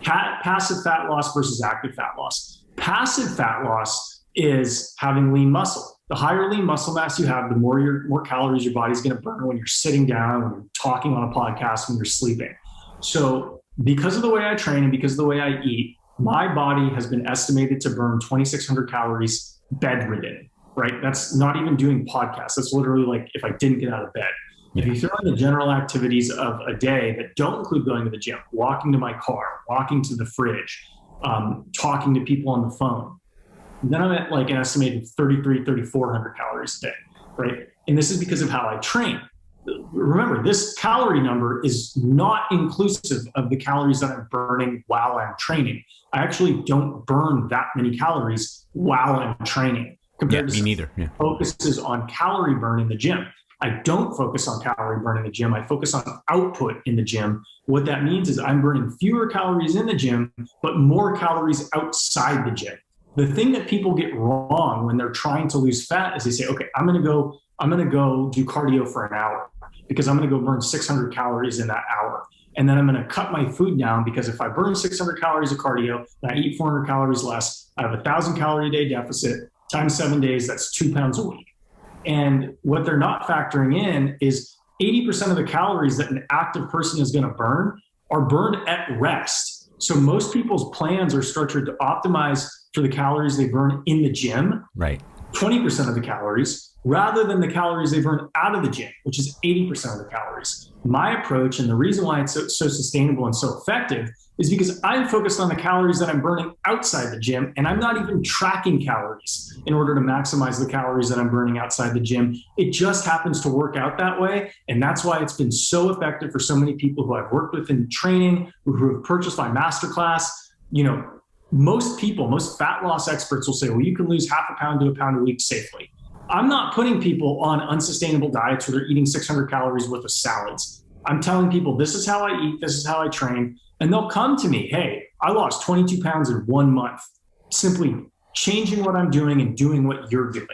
Passive fat loss versus active fat loss. Passive fat loss is having lean muscle. The higher lean muscle mass you have, the more calories your body's going to burn when you're sitting down, when you're talking on a podcast, when you're sleeping. So because of the way I train and because of the way I eat, my body has been estimated to burn 2,600 calories bedridden, right? That's not even doing podcasts. That's literally like if I didn't get out of bed. Yeah. If you throw in the general activities of a day that don't include going to the gym, walking to my car, walking to the fridge, talking to people on the phone, then I'm at like an estimated 3,400 calories a day, right? And this is because of how I train. Remember, this calorie number is not inclusive of the calories that I'm burning while I'm training. I actually don't burn that many calories while I'm training compared to me neither. Yeah. Focuses on calorie burn in the gym. I don't focus on calorie burn in the gym. I focus on output in the gym. What that means is I'm burning fewer calories in the gym, but more calories outside the gym. The thing that people get wrong when they're trying to lose fat is they say, okay, I'm going to go do cardio for an hour because I'm going to go burn 600 calories in that hour. And then I'm going to cut my food down because if I burn 600 calories of cardio and I eat 400 calories less, I have 1,000 calorie a day deficit times 7 days. That's 2 pounds a week. And what they're not factoring in is 80% of the calories that an active person is going to burn are burned at rest. So most people's plans are structured to optimize for the calories they burn in the gym, Right. 20% of the calories, rather than the calories they burn out of the gym, which is 80% of the calories. My approach, and the reason why it's so sustainable and so effective, is because I'm focused on the calories that I'm burning outside the gym, and I'm not even tracking calories in order to maximize the calories that I'm burning outside the gym. It just happens to work out that way, and that's why it's been so effective for so many people who I've worked with in training, who have purchased my masterclass. You know, most people, most fat loss experts will say, well, you can lose half a pound to a pound a week safely. I'm not putting people on unsustainable diets where they're eating 600 calories worth of salads. I'm telling people, this is how I eat, this is how I train. And they'll come to me, hey, I lost 22 pounds in 1 month, simply changing what I'm doing and doing what you're doing.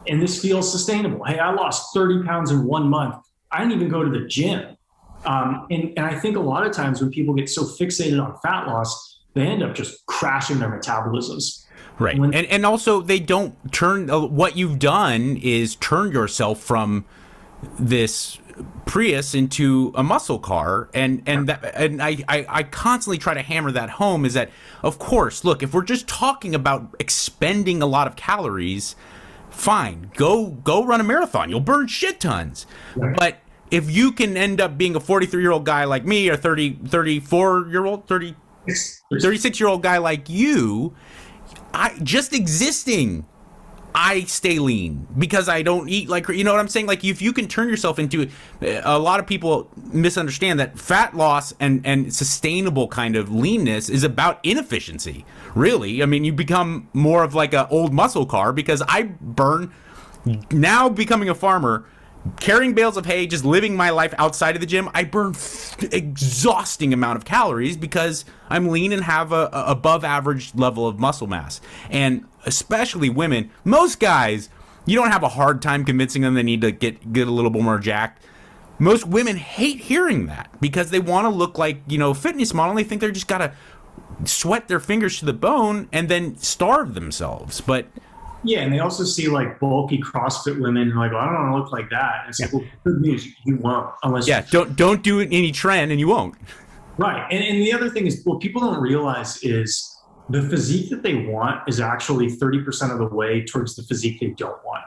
And this feels sustainable. Hey, I lost 30 pounds in 1 month. I didn't even go to the gym. And I think a lot of times when people get so fixated on fat loss, they end up just crashing their metabolisms. Right. And also they don't turn, what you've done is turn yourself from this Prius into a muscle car. And I constantly try to hammer that home is that, of course, look, if we're just talking about expending a lot of calories, fine, go run a marathon. You'll burn shit tons. Right. But if you can end up being a 43-year-old guy like me, or 34-year-old, 36-year-old guy like you, just existing, I stay lean because I don't eat like, you know what I'm saying? Like if you can turn yourself into, a lot of people misunderstand that fat loss and sustainable kind of leanness is about inefficiency. Really. I mean, you become more of like an old muscle car because I burn, now becoming a farmer, carrying bales of hay, just living my life outside of the gym, I burn exhausting amount of calories because I'm lean and have a above average level of muscle mass. And especially women, most guys, you don't have a hard time convincing them they need to get a little bit more jacked. Most women hate hearing that because they want to look like, you know, fitness model, and they think they're just gotta sweat their fingers to the bone and then starve themselves. But yeah, and they also see like bulky CrossFit women like, well, I don't want to look like that. And it's like, well, the good news, you won't unless don't do any trend and you won't. Right. And the other thing is, what people don't realize is the physique that they want is actually 30% of the way towards the physique they don't want.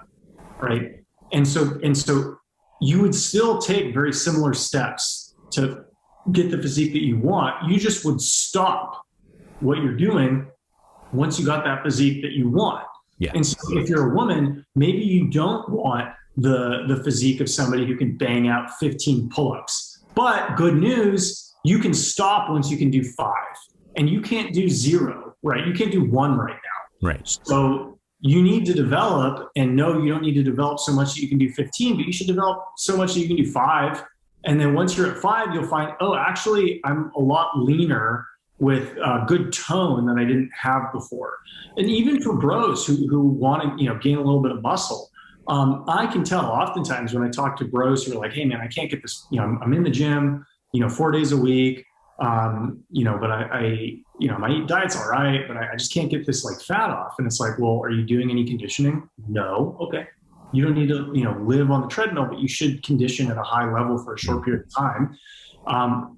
Right. And so you would still take very similar steps to get the physique that you want. You just would stop what you're doing once you got that physique that you want. Yeah. And so if you're a woman, maybe you don't want the physique of somebody who can bang out 15 pull-ups. But good news, you can stop once you can do 5. And you can't do 0, right? You can't do 1 right now. Right. So you need to develop, and no, you don't need to develop so much that you can do 15, but you should develop so much that you can do 5. And then once you're at 5, you'll find, oh, actually, I'm a lot leaner with good tone than I didn't have before. And even for bros who want to, gain a little bit of muscle, I can tell oftentimes when I talk to bros who are like, hey man, I can't get this, I'm in the gym, 4 days a week, but my diet's all right, but I just can't get this like fat off. And it's like, well, are you doing any conditioning? No. Okay. You don't need to, live on the treadmill, but you should condition at a high level for a short period of time.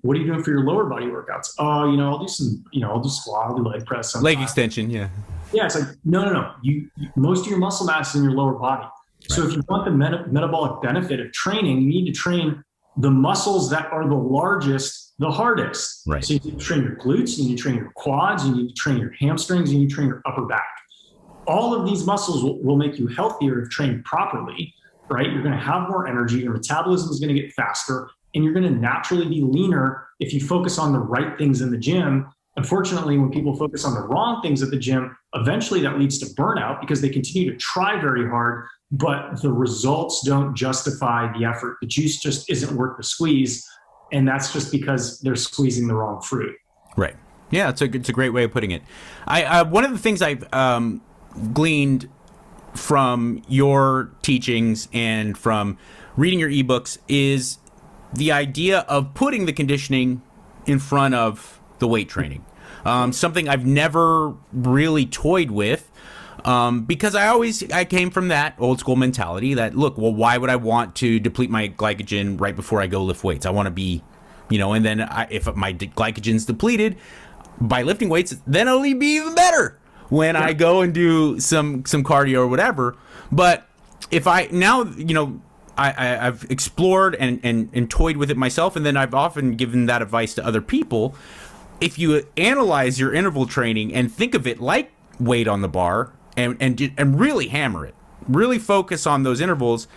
What are you doing for your lower body workouts? Oh, I'll do some, I'll do squat, I'll do leg press. Sometimes. Leg extension. Yeah. Yeah. It's like, no. You most of your muscle mass is in your lower body. Right. So if you want the metabolic benefit of training, you need to train the muscles that are the largest, the hardest. Right. So you need to train your glutes, you need to train your quads, you need to train your hamstrings, you need to train your upper back. All of these muscles will make you healthier if trained properly, right? You're going to have more energy, your metabolism is going to get faster, and you're going to naturally be leaner if you focus on the right things in the gym. Unfortunately, when people focus on the wrong things at the gym, eventually that leads to burnout because they continue to try very hard, but the results don't justify the effort. The juice just isn't worth the squeeze. And that's just because they're squeezing the wrong fruit. Right. Yeah, it's a great way of putting it. One of the things I've gleaned from your teachings and from reading your ebooks is the idea of putting the conditioning in front of the weight training. Something I've never really toyed with. Because I came from that old school mentality that, look, well, why would I want to deplete my glycogen right before I go lift weights? I want to be, and then if my glycogen's depleted by lifting weights, then it'll be even better when I go and do some cardio or whatever. But if I now, I've explored and toyed with it myself, and then I've often given that advice to other people. If you analyze your interval training and think of it like weight on the bar and really hammer it, really focus on those intervals,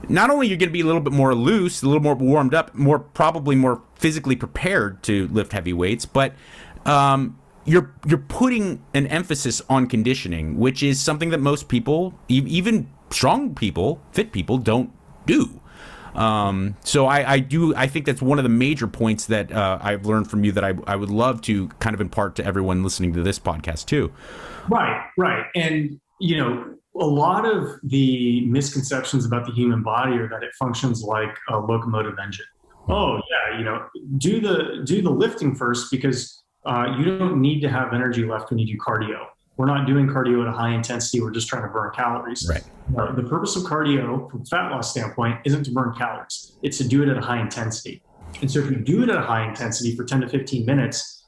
not only you're going to be a little bit more loose, a little more warmed up, probably more physically prepared to lift heavy weights, but you're putting an emphasis on conditioning, which is something that most people, even strong people, fit people, don't do. So I think that's one of the major points that I've learned from you that I would love to kind of impart to everyone listening to this podcast too. Right. And, a lot of the misconceptions about the human body are that it functions like a locomotive engine. Oh yeah, do the lifting first because you don't need to have energy left when you do cardio. We're not doing cardio at a high intensity. We're just trying to burn calories. Right. The purpose of cardio from a fat loss standpoint isn't to burn calories. It's to do it at a high intensity. And so if you do it at a high intensity for 10 to 15 minutes,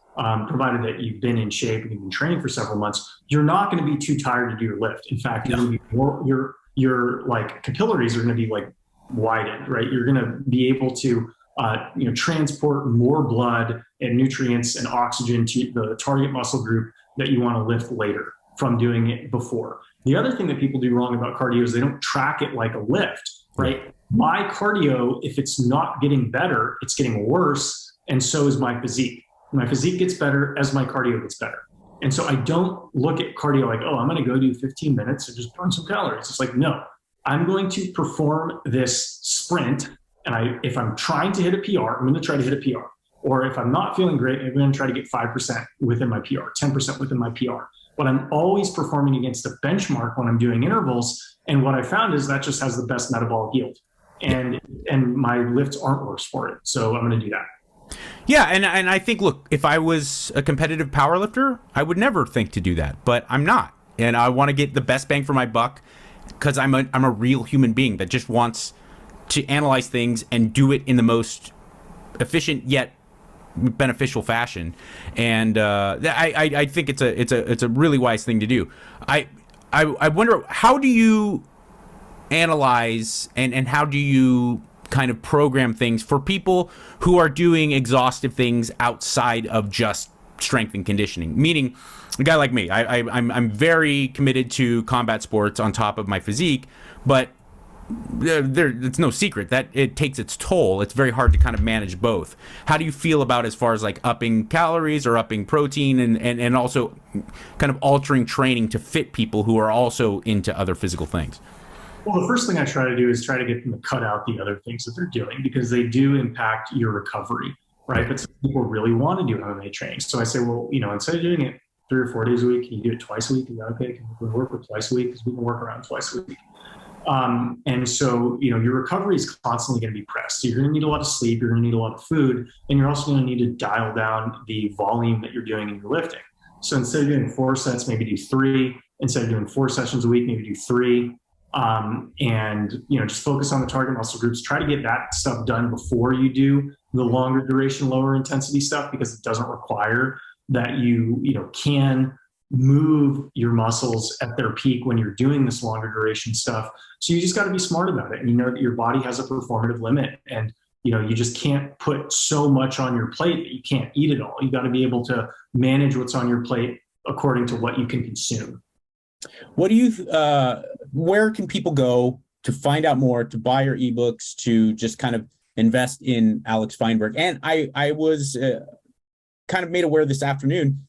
provided that you've been in shape and you've been training for several months, you're not going to be too tired to do your lift. In fact, you're going to be more, your like capillaries are going to be like widened, right? You're going to be able to transport more blood and nutrients and oxygen to the target muscle group that you want to lift later from doing it before. The other thing that people do wrong about cardio is they don't track it like a lift, right? My cardio, if it's not getting better, it's getting worse, and so is my physique. My physique gets better as my cardio gets better. And so I don't look at cardio like, oh, I'm going to go do 15 minutes and just burn some calories. It's like, no, I'm going to perform this sprint. And if I'm trying to hit a PR, I'm going to try to hit a PR. Or if I'm not feeling great, I'm going to try to get 5% within my PR, 10% within my PR. But I'm always performing against a benchmark when I'm doing intervals. And what I found is that just has the best metabolic yield. And my lifts aren't worse for it. So I'm going to do that. Yeah, and I think, look, if I was a competitive powerlifter, I would never think to do that. But I'm not. And I want to get the best bang for my buck because I'm a real human being that just wants to analyze things and do it in the most efficient yet beneficial fashion. And I think it's a really wise thing to do. I wonder, how do you analyze and how do you kind of program things for people who are doing exhaustive things outside of just strength and conditioning? Meaning, a guy like me, I'm very committed to combat sports on top of my physique, but it's no secret that it takes its toll. It's very hard to kind of manage both. How do you feel about as far as like upping calories or upping protein and also kind of altering training to fit people who are also into other physical things? Well, the first thing I try to do is try to get them to cut out the other things that they're doing because they do impact your recovery, right? But some people really want to do MMA training. So I say, well, instead of doing it 3 or 4 days a week, can you do it twice a week? Is that okay? Can we work with twice a week? Because we can work around twice a week. And so, your recovery is constantly going to be pressed. So you're going to need a lot of sleep. You're going to need a lot of food. And you're also going to need to dial down the volume that you're doing in your lifting. So instead of doing 4 sets, maybe do 3. Instead of doing 4 sessions a week, maybe do 3. And just focus on the target muscle groups. Try to get that stuff done before you do the longer duration, lower intensity stuff, because it doesn't require that you can move your muscles at their peak when you're doing this longer duration stuff. So you just got to be smart about it. And you know that your body has a performative limit, and you just can't put so much on your plate that you can't eat it all. You got to be able to manage what's on your plate according to what you can consume. What do you, where can people go to find out more, to buy your ebooks, to just kind of invest in Alex Feinberg? And I was kind of made aware this afternoon,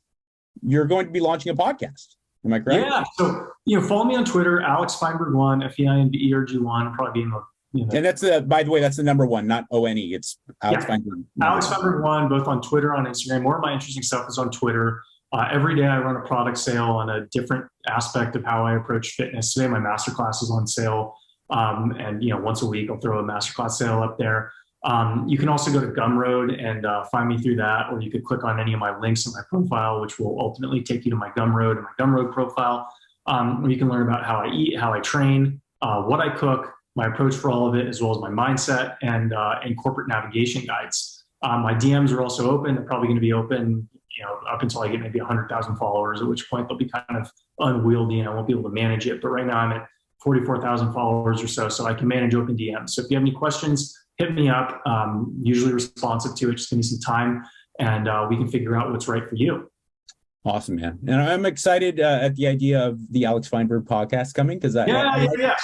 you're going to be launching a podcast. Am I correct? Yeah. So, follow me on Twitter, Alex Feinberg 1, Feinberg 1, probably be in the, And that's by the way, that's the number 1, not ONE. It's Alex Feinberg. Alex Feinberg 1, both on Twitter, on Instagram. More of my interesting stuff is on Twitter. Every day I run a product sale on a different aspect of how I approach fitness. Today, my masterclass is on sale. And once a week I'll throw a masterclass sale up there. You can also go to Gumroad and find me through that, or you could click on any of my links in my profile, which will ultimately take you to my Gumroad and my Gumroad profile. where you can learn about how I eat, how I train, what I cook, my approach for all of it, as well as my mindset and corporate navigation guides. My DMs are also open. They're probably going to be open, up until I get maybe 100,000 followers, at which point they'll be kind of unwieldy and I won't be able to manage it. But right now I'm at 44,000 followers or so I can manage open DMs. So if you have any questions, hit me up. Usually responsive to it. Just give me some time, and we can figure out what's right for you. Awesome, man. And I'm excited at the idea of the Alex Feinberg podcast coming, because Yeah.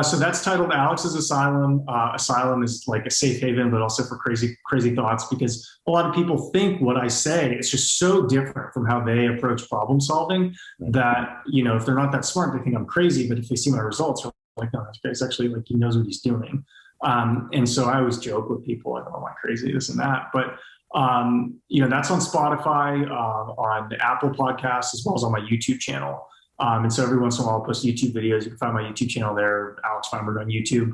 So that's titled Alex's Asylum. Asylum is like a safe haven, but also for crazy thoughts, because a lot of people think what I say is just so different from how they approach problem solving that, if they're not that smart, they think I'm crazy. But if they see my results, they're like, no, this guy's actually like, he knows what he's doing. And so I always joke with people, like, oh, am I crazy, this and that. But, that's on Spotify, on Apple Podcasts, as well as on my YouTube channel. And so every once in a while I'll post YouTube videos. You can find my YouTube channel there, Alex Feinberg on YouTube.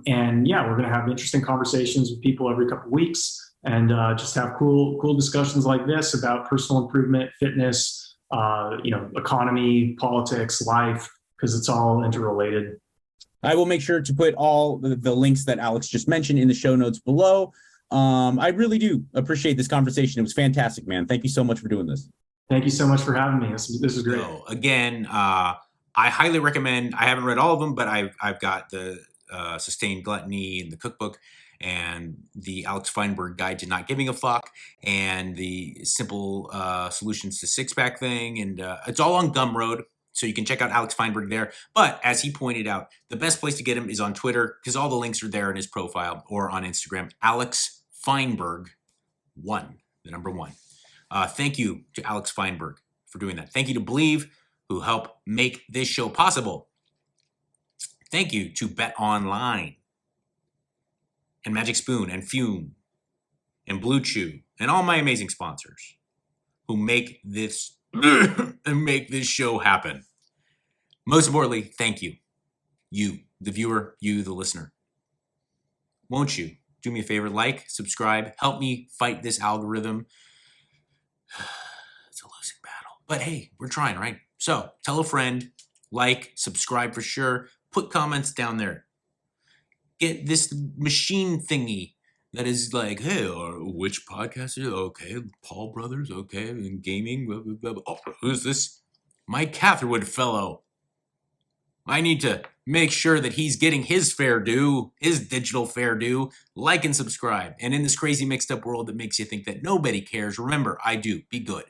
And yeah, we're going to have interesting conversations with people every couple of weeks, and just have cool discussions like this about personal improvement, fitness, economy, politics, life, because it's all interrelated. I will make sure to put all the links that Alex just mentioned in the show notes below. I really do appreciate this conversation. It was fantastic, man. Thank you so much for doing this. Thank you so much for having me. This is great. So again, I highly recommend. I haven't read all of them, but I've got the Sustained Gluttony and the cookbook, and the Alex Feinberg Guide to Not Giving a Fuck, and the Simple Solutions to Six Pack thing, and it's all on Gumroad, so you can check out Alex Feinberg there. But as he pointed out, the best place to get him is on Twitter, because all the links are there in his profile, or on Instagram, Alex Feinberg 1, the number 1. Thank you to Alex Feinberg for doing that. Thank you to Believe, who help make this show possible. Thank you to Bet Online, and Magic Spoon, and Fume, and Blue Chew, and all my amazing sponsors who make this and make this show happen. Most importantly, thank you. You, the viewer, you, the listener. Won't you do me a favor? Like, subscribe, help me fight this algorithm. It's a losing battle. But hey, we're trying, right? So tell a friend, like, subscribe for sure. Put comments down there. Get this machine thingy that is like, hey, which podcast is it? Okay, Paul Brothers, okay, and gaming, blah, blah, blah, blah. Oh, who's this? Mike Catherwood fellow. I need to make sure that he's getting his fair due, his digital fair due. Like and subscribe. And in this crazy mixed up world that makes you think that nobody cares, remember, I do. Be good.